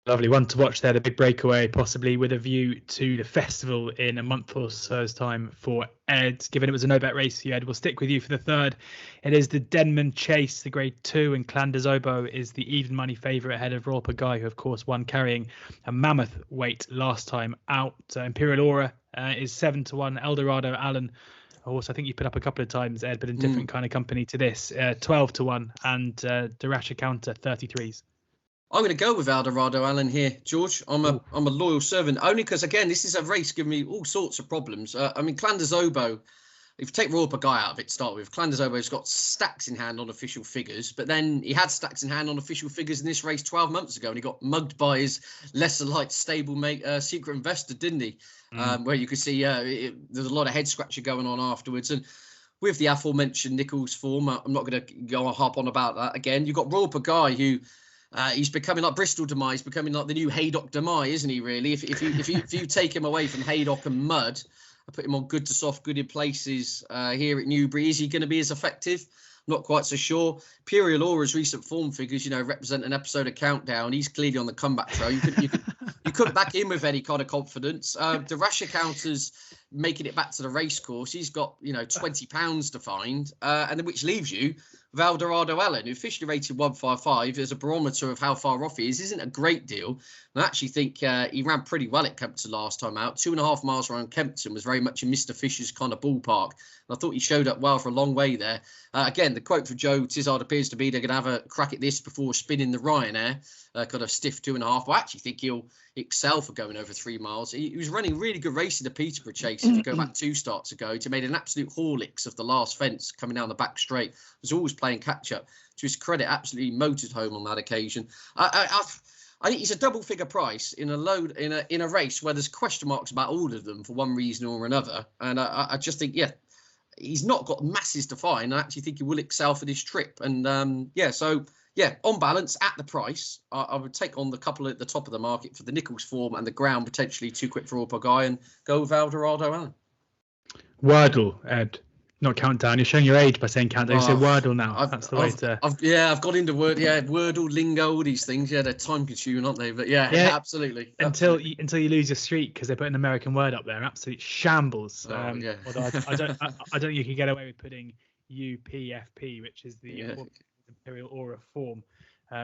Lovely one to watch there, the big breakaway, possibly with a view to the festival in a month or so's time for Ed. Given it was a no-bet race for you, Ed, we'll stick with you for the third. It is the Denman Chase, the grade 2, and Clan des Obeaux is the even money favourite ahead of Royal Guy, who of course won carrying a mammoth weight last time out. Imperial Aura is 7-1. Eldorado Allen, a horse I think you put up a couple of times, Ed, but in different kind of company to this, 12-1, and Darasha Counter 33s. I'm going to go with Eldorado Allen here, George. I'm a loyal servant, only because, again, this is a race giving me all sorts of problems. Clan des Obeaux, if you take Royal Guy out of it to start with, Clan des Obeaux's got stacks in hand on official figures, but then he had stacks in hand on official figures in this race 12 months ago, and he got mugged by his lesser light stablemate Secret Investor, didn't he? Where you could see there's a lot of head scratcher going on afterwards. And with the aforementioned Nichols form, I'm not going to go and harp on about that again. You've got Royal Guy, who he's becoming like Bristol Demise, becoming like the new Haydock Demise, isn't he? Really, if you take him away from Haydock and Mud, I put him on good to soft, good in places here at Newbury. Is he going to be as effective? Not quite so sure. Imperial Aura's recent form figures, represent an episode of Countdown. He's clearly on the comeback trail. You couldn't back in with any kind of confidence. The Rasher Counter's making it back to the race course. He's got £20 to find, and then which leaves you with Eldorado Allen, who officially rated 155 as a barometer of how far off he is. Isn't a great deal. And I actually think he ran pretty well at Kempton last time out. 2.5 miles around Kempton was very much in Mr. Fisher's kind of ballpark. And I thought he showed up well for a long way there. Again, the quote for Joe Tizard appears to be they're going to have a crack at this before spinning the Ryanair, kind of stiff 2.5. I actually think he'll excel for going over 3 miles. He was running really good race in the Peterborough Chase, if you go back 2 starts ago. He made an absolute Horlicks of the last fence coming down the back straight. Was always playing catch-up. To his credit, absolutely motored home on that occasion. I think he's a double-figure price in a race where there's question marks about all of them for one reason or another. And I just think, he's not got masses to find. I actually think he will excel for this trip. And on balance, at the price, I would take on the couple at the top of the market for the Nichols form and the ground potentially too quick for Royal Guy and go with Eldorado Allen. Wordle, Ed. Not Countdown. You're showing your age by saying Countdown. You say Wordle now. That's the way to. I've got into Wordle, lingo, all these things. Yeah, they're time consuming, aren't they? But yeah, absolutely. Until you lose your streak because they put an American word up there. Absolute shambles. Although I don't think you can get away with putting UPFP, which is the Imperial Aura form,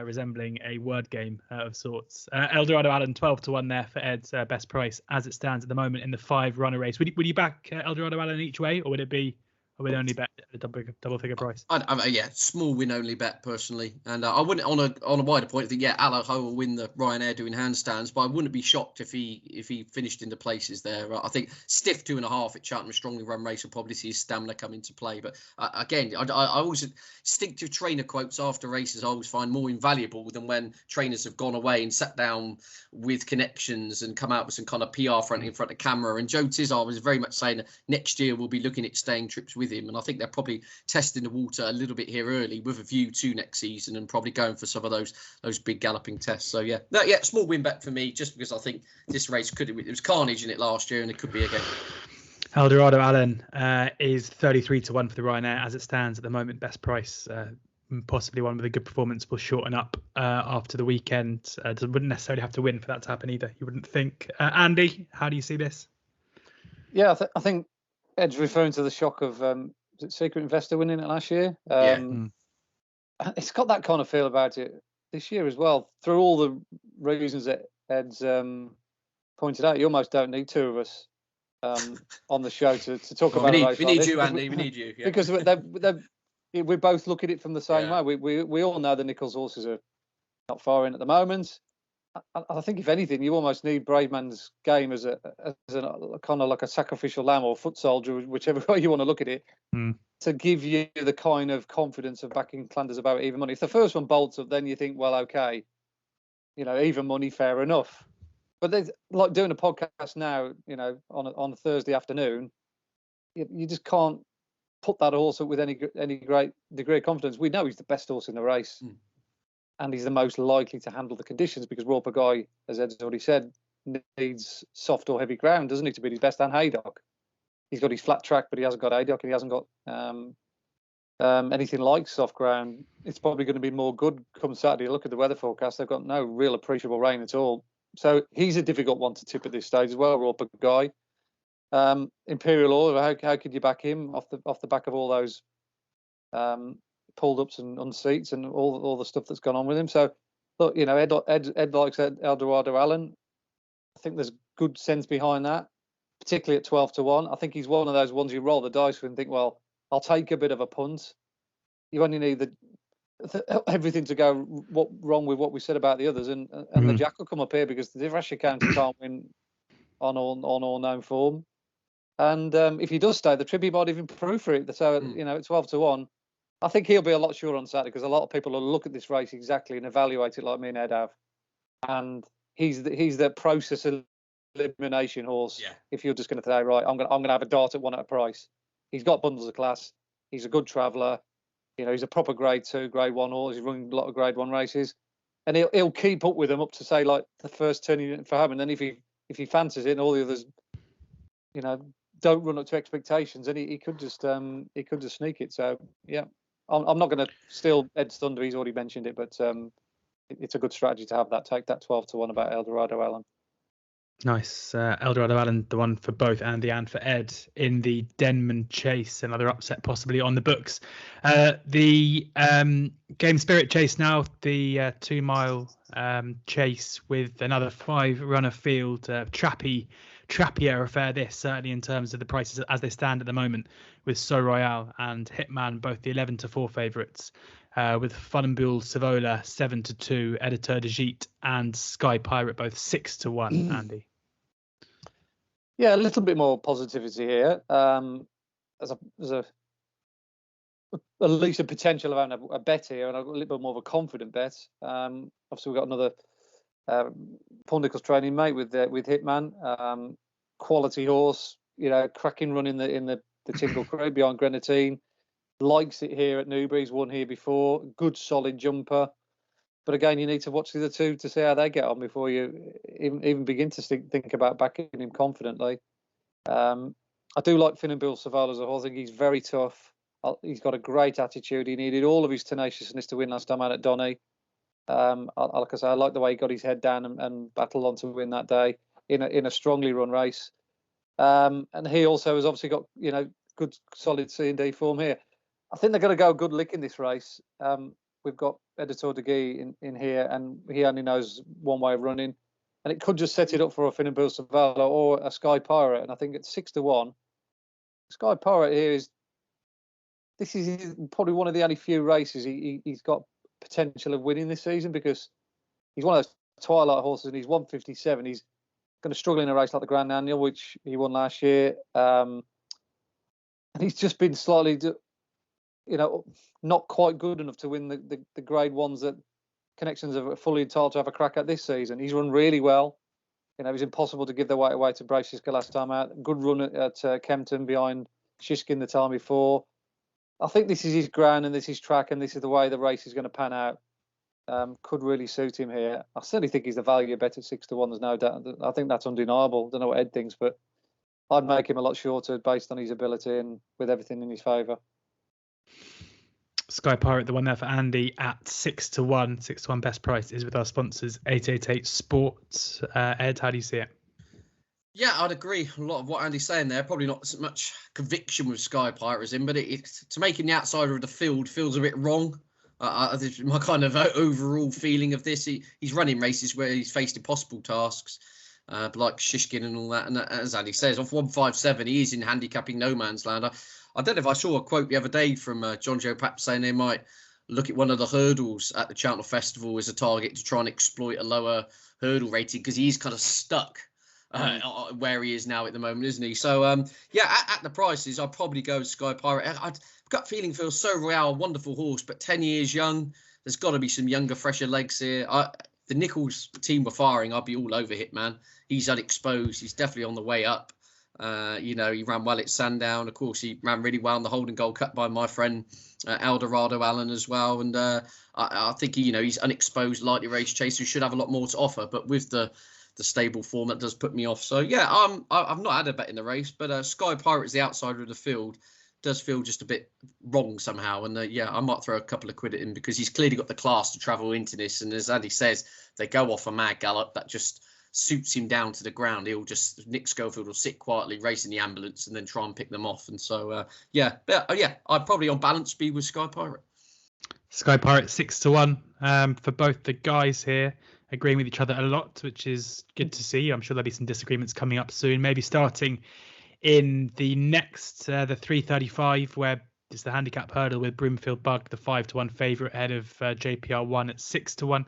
resembling a word game of sorts. Eldorado Allen 12-1 there for Ed's best price as it stands at the moment in the 5-runner race. Would you back Eldorado Allen each way, or would it be? Or would only bet a double figure price? Small win only bet personally, and I wouldn't on a wider point. I think Alaho will win the Ryanair doing handstands, but I wouldn't be shocked if he finished in the places there. I think stiff 2.5 at Cheltenham, strongly run race will probably see his stamina come into play. But again, I always instinctive trainer quotes after races I always find more invaluable than when trainers have gone away and sat down with connections and come out with some kind of PR in front of camera. And Joe Tizard was very much saying that next year we'll be looking at staying trips with him, and I think they're probably testing the water a little bit here early with a view to next season and probably going for some of those big galloping tests. So small win bet for me, just because I think this race it was carnage in it last year and it could be again. Eldorado Allen is 33-1 for the Ryanair as it stands at the moment. Best price, possibly one with a good performance, will shorten up after the weekend. Wouldn't necessarily have to win for that to happen either, you wouldn't think. Andy, how do you see this? Yeah, I think Ed's referring to the shock of Secret Investor winning it last year. it's got that kind of feel about it this year as well. Through all the reasons that Ed's pointed out, you almost don't need two of us on the show to talk about a race we like need this. you, Andy. We need you. Yeah. Because we both look at it from the same way. We all know the Nichols horses are not far in at the moment. I think, if anything, you almost need Bravemansgame as a kind of like a sacrificial lamb or foot soldier, whichever way you want to look at it, to give you the kind of confidence of backing Clanders about even money. If the first one bolts up, then you think, well, okay, even money, fair enough. But there's, like doing a podcast now, on a Thursday afternoon, you just can't put that horse up with any great degree of confidence. We know he's the best horse in the race. And he's the most likely to handle the conditions, because Raw Guy, as Ed's already said, needs soft or heavy ground, doesn't he, to be his best, and haydock. He's got his flat track, but he hasn't got haydock, and he hasn't got anything like soft ground. It's probably going to be more good come Saturday. Look at the weather forecast; they've got no real appreciable rain at all. So he's a difficult one to tip at this stage as well. Raw Guy, Imperial Order. How could you back him off the back of all those pulled ups and unseats and all the stuff that's gone on with him? So look, Ed likes Eldorado Allen. I think there's good sense behind that, particularly at 12-1. I think he's one of those ones you roll the dice with and think, well, I'll take a bit of a punt. You only need everything to go wrong with what we said about the others, and the Jack will come up here, because the Rasher County can't win on all known form. And if he does stay, the Tribute might even prove for it. So at 12-1. I think he'll be a lot surer on Saturday, because a lot of people will look at this race exactly and evaluate it like me and Ed have. And he's the process elimination horse. Yeah. If you're just going to say, right, I'm going to have a dart at one at a price. He's got bundles of class. He's a good traveller. He's a proper Grade 2, Grade 1 horse. He's running a lot of Grade 1 races, and he'll keep up with them up to, say, like the first turning for him. And then if he fancies it and all the others, don't run up to expectations, and he could just sneak it. So yeah. I'm not going to steal Ed's thunder. He's already mentioned it, but it's a good strategy to have that. Take that 12-1 about Eldorado Allen. Nice. Eldorado Allen, the one for both Andy and for Ed in the Denman Chase, another upset possibly on the books. The Game Spirit Chase now, the 2-mile chase with another 5-runner field, trappier affair this, certainly in terms of the prices as they stand at the moment, with So Royale and Hitman both the 11-4 favourites, with Funambule Savola 7-2, Editeur de Gite and Sky Pirate both 6-1. Andy. Yeah, a little bit more positivity here. As at least a potential of having a bet here, and a little bit more of a confident bet. Obviously, we've got another Paul Nicholls training mate with Hitman, quality horse, cracking run in the Tingle Crew behind Grenadine. Likes it here at Newbury. He's won here before. Good solid jumper. But again, you need to watch the other two to see how they get on before you even begin to think about backing him confidently. I do like Funambule Savola as a horse. I think he's very tough. He's got a great attitude. He needed all of his tenaciousness to win last time out at Donny. Like I say, I like the way he got his head down and battled on to win that day in a strongly run race. And he also has obviously got good solid C&D form here. I think they're going to go a good lick in this race. We've got Editeur de Gite in here, and he only knows one way of running, and it could just set it up for a Funambule Savola or a Sky Pirate. And I think at 6-1, Sky Pirate here is probably one of the only few races he's got potential of winning this season, because he's one of those twilight horses, and he's 157. He's going to struggle in a race like the Grand Annual, which he won last year, and he's just been slightly, not quite good enough to win the Grade 1s that Connections are fully entitled to have a crack at this season. He's run really well. It was impossible to give the weight away to Brace Shiska last time out. Good run at Kempton behind Shishkin the time before. I think this is his ground, and this is his track, and this is the way the race is going to pan out. Could really suit him here. I certainly think he's the value bet at 6-1. There's no doubt. I think that's undeniable. I don't know what Ed thinks, but I'd make him a lot shorter based on his ability and with everything in his favour. Sky Pirate, the one there for Andy at 6-1. 6-1 best price is with our sponsors 888 Sports. Ed, how do you see it? Yeah, I'd agree. A lot of what Andy's saying there. Probably not so much conviction with Sky Pirate as in, but to make him the outsider of the field feels a bit wrong. My kind of overall feeling of this, he's running races where he's faced impossible tasks, like Shishkin and all that. And as Andy says, off 157, he is in handicapping no man's land. I don't know if I saw a quote the other day from John Joe Papp saying they might look at one of the hurdles at the Cheltenham Festival as a target to try and exploit a lower hurdle rating, because he's kind of stuck where he is now at the moment, isn't he? So, at the prices, I'd probably go with Sky Pirate. I've got feeling feels so royal, wonderful horse, but 10 years young. There's got to be some younger, fresher legs here. The Nichols team were firing. I'd be all over Hitman. He's unexposed. He's definitely on the way up. He ran well at Sandown. Of course, he ran really well in the Holden Gold Cup by my friend Eldorado Allen as well. And I think he's unexposed, lightly raced chaser who should have a lot more to offer. But with the stable form, that does put me off. So yeah, I've not had a bet in the race, but Sky Pirate is the outsider of the field. Does feel just a bit wrong somehow, and I might throw a couple of quid at him because he's clearly got the class to travel into this. And as Andy says, they go off a mad gallop that just suits him down to the ground. Nick Schofield will sit quietly racing the ambulance and then try and pick them off. And so I'd probably on balance be with Sky Pirate. Sky Pirate 6-1 for both the guys here, agreeing with each other a lot, which is good to see. I'm sure there'll be some disagreements coming up soon, maybe starting in the next, the 335, where it's the handicap hurdle with Broomfield Bug, the 5-1 favourite ahead of JPR1 at 6-1.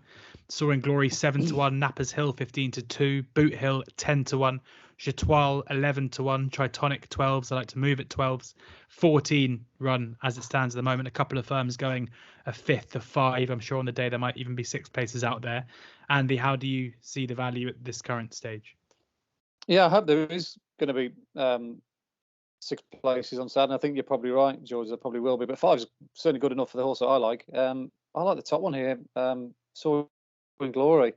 Soaring Glory 7-1, Nappers Hill 15-2, Boot Hill 10-1, Chatoile 11-1, Tritonic 12s. I like to move at 12s. 14 run as it stands at the moment. A couple of firms going a fifth, a 5. I'm sure on the day there might even be 6 places out there. Andy, how do you see the value at this current stage? Yeah, I hope there is going to be 6 places on Saturday. I think you're probably right, George. There probably will be, but 5 is certainly good enough for the horse that I like. I like the top one here, Soaring Glory.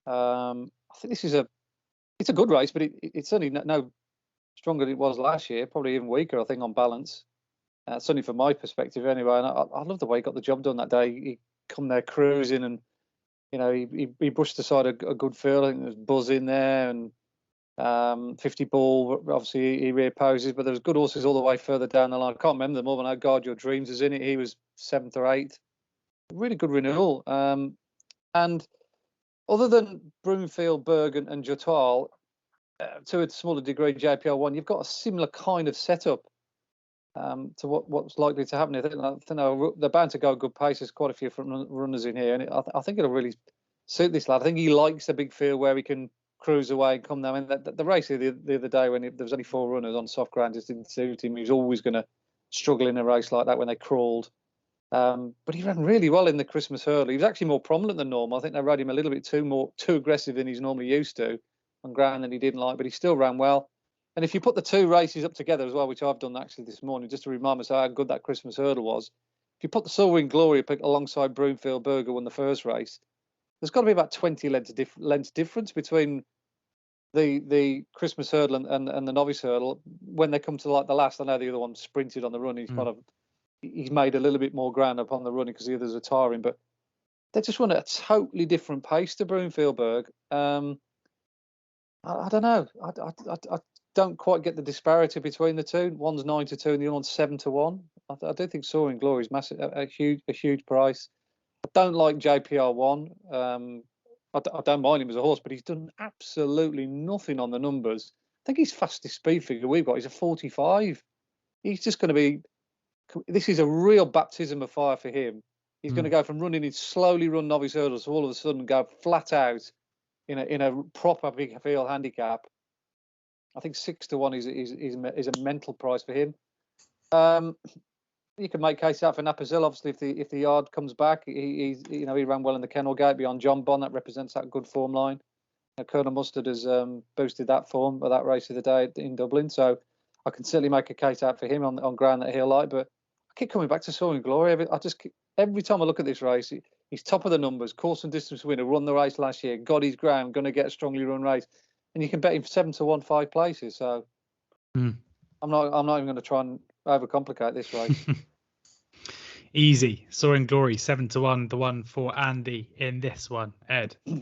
I think this is it's a good race, but it's certainly no stronger than it was last year. Probably even weaker, I think, on balance. Certainly from my perspective, anyway. And I love the way he got the job done that day. He come there cruising, and he brushed aside a good field. I think there's Buzz in there, and 50 Ball, obviously he reopposes, but there's good horses all the way further down the line. I can't remember them all, but I Guard Your Dreams is in it. He was 7th or 8th. Really good renewal. And other than Broomfield, Berg and Chatoile, to a smaller degree JPR1, you've got a similar kind of setup to what's likely to happen. I think they're bound to go a good pace. There's quite a few front runners in here, and I think it'll really suit this lad. I think he likes a big field where he can cruise away and come down. I mean, the race the other day when there was only 4 runners on soft ground just didn't suit him. He was always going to struggle in a race like that when they crawled. But he ran really well in the Christmas hurdle. He was actually more prominent than normal. I think they rode him a little bit too aggressive than he's normally used to on ground that he didn't like, but he still ran well. And if you put the 2 races up together as well, which I've done actually this morning, just to remind myself how good that Christmas hurdle was, if you put the Soaring Glory up alongside Broomfield Berger won the first race, there's got to be about 20 lengths difference between the Christmas hurdle and the novice hurdle. When they come to like the last, I know the other one sprinted on the run. He's made a little bit more ground up on the running because the others are tiring, but they just run at a totally different pace to Broomfield Berg. I don't know. I don't quite get the disparity between the two. One's 9-2 and the other one's 7-1. I do think Soaring Glory is massive, a huge price. I don't like JPR1. I don't mind him as a horse, but he's done absolutely nothing on the numbers. I think his fastest speed figure we've got is a 45. He's just going to be. This is a real baptism of fire for him. He's going to go from running in slowly run novice hurdles to all of a sudden go flat out in a proper big field handicap. I think 6-1 is a mental price for him. You can make case out for Nappers, obviously, if the yard comes back. He ran well in the Kennel Gate beyond John Bond. That represents that good form line. Colonel Mustard has boosted that form of that race of the day in Dublin, so I can certainly make a case out for him on ground that he'll like. But I keep coming back to Soaring Glory. Every time I look at this race, he's top of the numbers, course and distance winner, won the race last year, got his ground, going to get a strongly run race, and you can bet him 7-1 5 places. So I'm not even going to try and overcomplicate this race. Easy. Soaring Glory 7-1, the one for Andy in this one. Ed. I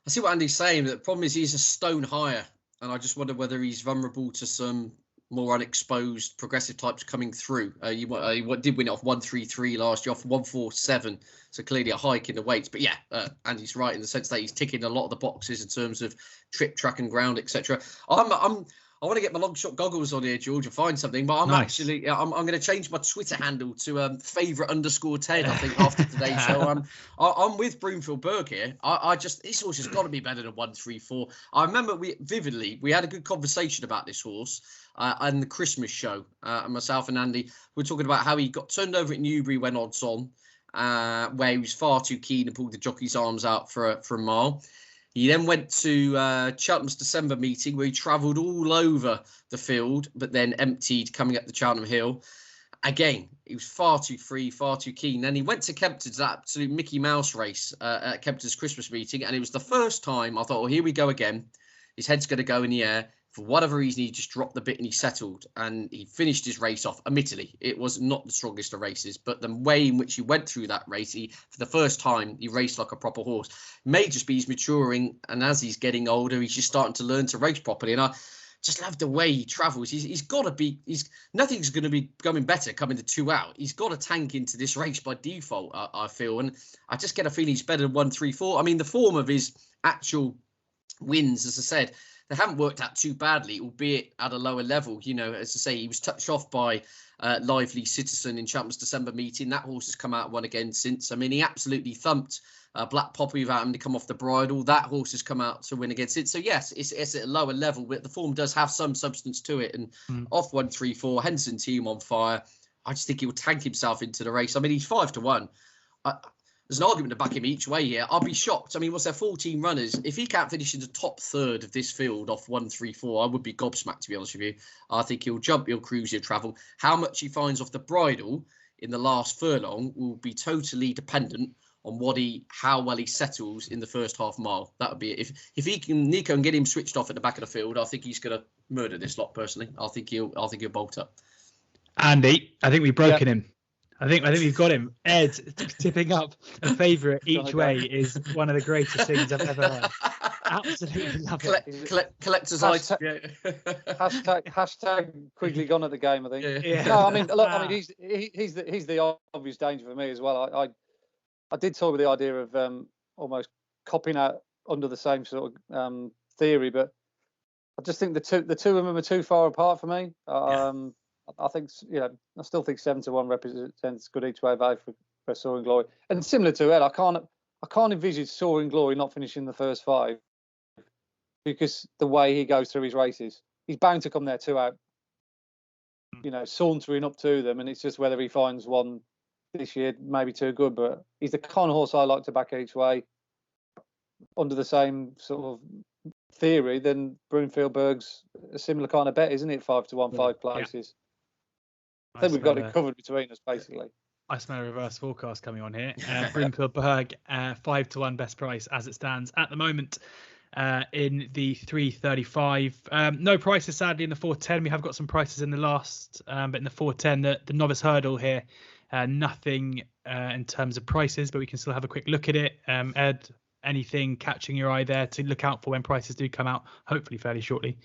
see what Andy's saying. The problem is he's a stone higher, and I just wonder whether he's vulnerable to some more unexposed progressive types coming through. You did win it off 133 last year, off 147, so clearly a hike in the weights. But yeah, Andy's right in the sense that he's ticking a lot of the boxes in terms of trip, track, and ground, etc. I want to get my long shot goggles on here, George, and find something. But I'm going to change my Twitter handle to favourite_Ted. I think after today, so I'm with Broomfield Berg here. This horse has got to be better than 134. I remember we had a good conversation about this horse and the Christmas show. And myself and Andy were talking about how he got turned over at Newbury when odds on, where he was far too keen and pulled the jockey's arms out for a mile. He then went to Cheltenham's December meeting where he travelled all over the field, but then emptied coming up the Cheltenham Hill. Again, he was far too free, far too keen. Then he went to Kempton's absolute Mickey Mouse race at Kempton's Christmas meeting, and it was the first time I thought, well, here we go again. His head's going to go in the air. For whatever reason, he just dropped the bit and he settled, and he finished his race off. Admittedly, it was not the strongest of races, but the way in which he went through that race, for the first time, he raced like a proper horse. May just be he's maturing, and as he's getting older, he's just starting to learn to race properly. And I just love the way he travels. He's got to be. Nothing's going to be coming better coming to 2 out. He's got to tank into this race by default, I feel, and I just get a feeling he's better than 134. I mean, the form of his actual wins, as I said, they haven't worked out too badly, albeit at a lower level. You know, as I say, he was touched off by Lively Citizen in Cheltenham's December meeting. That horse has come out and won again since. I mean, he absolutely thumped Black Poppy without him to come off the bridle. That horse has come out to win again since. So, yes, it's at a lower level, but the form does have some substance to it. And off 134, Henderson team on fire. I just think he will tank himself into the race. I mean, he's 5-1. There's an argument to back him each way here. I'll be shocked. I mean, what's there, 14 runners? If he can't finish in the top third of this field off 134, I would be gobsmacked, to be honest with you. I think he'll jump, he'll cruise, he'll travel. How much he finds off the bridle in the last furlong will be totally dependent on how well he settles in the first half mile. That would be it. If he can, Nico, and get him switched off at the back of the field, I think he's going to murder this lot. Personally, I think he'll bolt up. Andy, I think we've broken him. I think we've got him. Ed tipping up a favourite each way is one of the greatest things I've ever heard. Absolutely love it. Collector's item. Hashtag Quigley gone at the game, I think. Yeah. No, I mean, look, he's the obvious danger for me as well. I did talk with the idea of almost copying out under the same sort of theory, but I just think the two of them are too far apart for me. I think, I still think 7-1 represents good each way value for Soaring Glory. And similar to Ed, I can't envisage Soaring Glory not finishing the first 5 because the way he goes through his races, he's bound to come there 2 out, sauntering up to them. And it's just whether he finds one this year, maybe too good. But he's the kind of horse I like to back each way under the same sort of theory. Then Broomfield Berg's a similar kind of bet, isn't it? 5-1, 5 places. Yeah. I think we've got it covered between us, basically. I smell a reverse forecast coming on here. Broomfield Berg, 5-1 best price as it stands at the moment in the 335. No prices, sadly, in the 410. We have got some prices in the last, but in the 410, the novice hurdle here, nothing in terms of prices, but we can still have a quick look at it. Ed, anything catching your eye there to look out for when prices do come out, hopefully fairly shortly?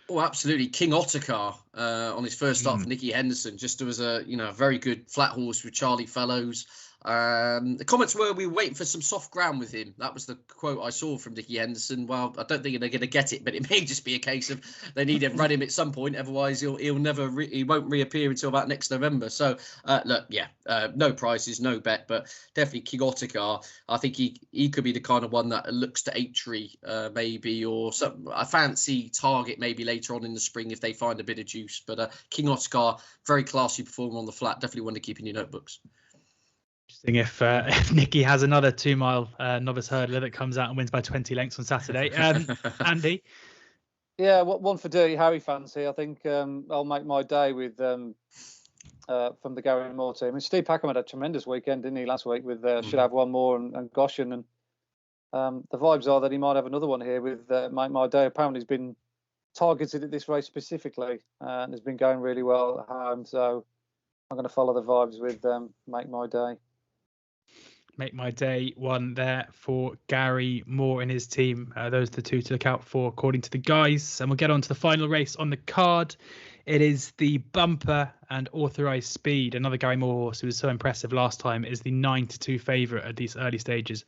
Oh, absolutely. King Ottakar on his first start for Nicky Henderson, just was a very good flat horse with Charlie Fellows. The comments were we were waiting for some soft ground with him. That was the quote I saw from Nicky Henderson. Well, I don't think they're going to get it, but it may just be a case of they need to run him at some point. Otherwise, he'll never he won't reappear until about next November. So no prices, no bet, but definitely King Ottakar. I think he could be the kind of one that looks to Atry maybe, or a fancy target maybe later on in the spring if they find a bit of juice. But King Ottakar, very classy performer on the flat. Definitely one to keep in your notebooks. Interesting if Nicky has another 2 mile novice hurdler that comes out and wins by 20 lengths on Saturday. Andy? Yeah, one for Dirty Harry fans here. I think I'll make my day with from the Gary Moore team. And Steve Packham had a tremendous weekend, didn't he, last week with Should Have One More and Goshen. And the vibes are that he might have another one here with Make My Day. Apparently he's been targeted at this race specifically and has been going really well at home. So I'm going to follow the vibes with Make My Day. Make My Day one there for Gary Moore and his team. Those are the two to look out for according to the guys. And we'll get on to the final race on the card. It is the Bumper and Authorised Speed. Another Gary Moore horse who was so impressive last time is the 9-2 favourite at these early stages.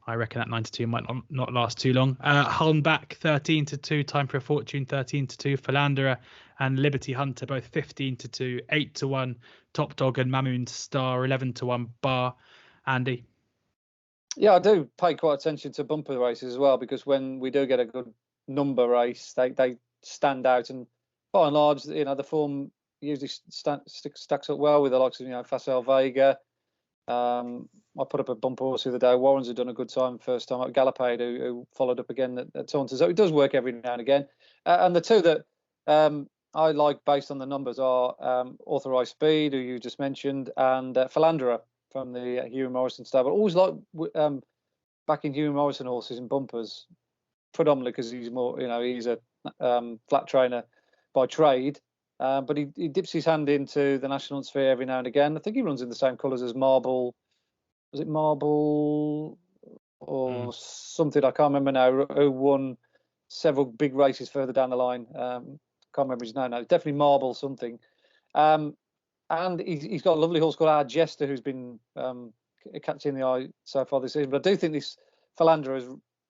I reckon that 9-2 might not last too long. Holmback 13-2, Time for a Fortune 13-2, Philanderer and Liberty Hunter both 15-2, 8-1, Top Dog and Mamoon Star 11-1 bar. Andy? Yeah, I do pay quite attention to bumper races as well, because when we do get a good number race, they stand out, and by and large, the form usually stacks up well with the likes of Facile Vega. I put up a bumper horse the other day. Warren's had done a good time first time at Gallopade, who followed up again at Taunton. So it does work every now and again. And the two that I like based on the numbers are Authorised Speed, who you just mentioned, and Philanderer from the Hugh Morrison stable. Always like backing Hugh Morrison horses in bumpers, predominantly because he's more, he's a flat trainer by trade. But he dips his hand into the National Sphere every now and again. I think he runs in the same colours as Marble. Was it Marble or something? I can't remember now. Who won several big races further down the line? Can't remember his name now. Definitely Marble something. And he's got a lovely horse called Our Jester, who's been catching the eye so far this season. But I do think this Philanderer is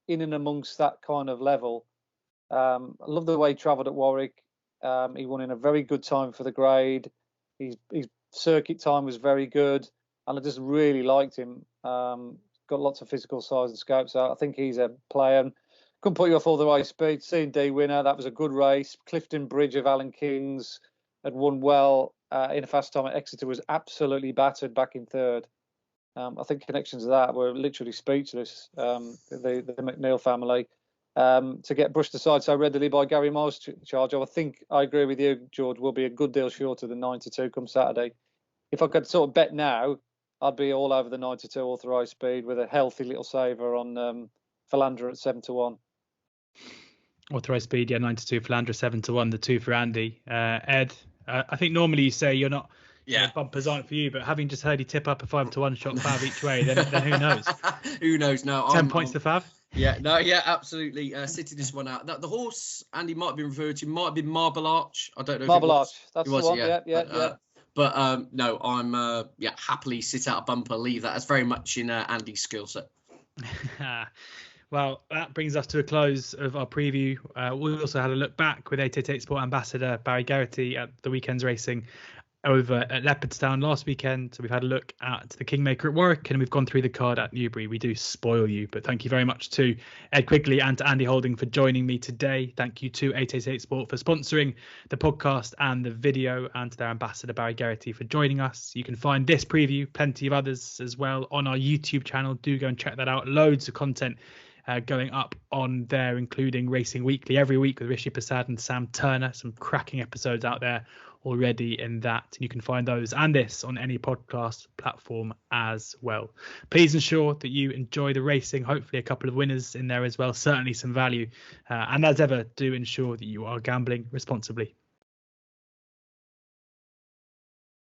in and amongst that kind of level. I love the way he travelled at Warwick. He won in a very good time for the grade. His circuit time was very good, and I just really liked him. Got lots of physical size and scope, so I think he's a player. Couldn't put you off Authorised Speed. C&D winner, that was a good race. Clifton Bridge of Alan King's had won well in a fast time at Exeter, was absolutely battered back in third. I think connections to that were literally speechless, the McNeil family. To get brushed aside so readily by Gary Moore's charge, I think I agree with you, George, will be a good deal shorter than 9-2 come Saturday. If I could sort of bet now, I'd be all over the 9-2 Authorised Speed with a healthy little saver on Philanderer at 7-1. Authorised Speed, 9-2, Philanderer 7-1, the two for Andy. Ed, I think normally you say you're not. Yeah, bumpers aren't for you, but having just heard you tip up a 5-1 shot Fav each way, then who knows? Who knows? No, 10 points to Fav. Yeah, absolutely. Sitting this one out. The horse Andy might be referred to might have been Marble Arch. I don't know. Marble Arch, that's the one. Yeah. But no, I'm happily sit out a bumper. Leave that. That's very much in Andy's skill set. Well, that brings us to a close of our preview. We also had a look back with 888 Sport Ambassador Barry Geraghty at the weekend's racing over at Leopardstown last weekend. So we've had a look at the Kingmaker at Warwick, and we've gone through the card at Newbury. We do spoil you, but thank you very much to Ed Quigley and to Andy Holding for joining me today. Thank you to 888 Sport for sponsoring the podcast and the video, and to their ambassador Barry Geraghty for joining us. You can find this preview, plenty of others as well, on our YouTube channel. Do go and check that out. Loads of content going up on there, including Racing Weekly every week with Rishi Prasad and Sam Turner. Some cracking episodes out there already in that, and you can find those and this on any podcast platform as well. Please ensure that you enjoy the racing. Hopefully a couple of winners in there as well, certainly some value, and as ever, do ensure that you are gambling responsibly.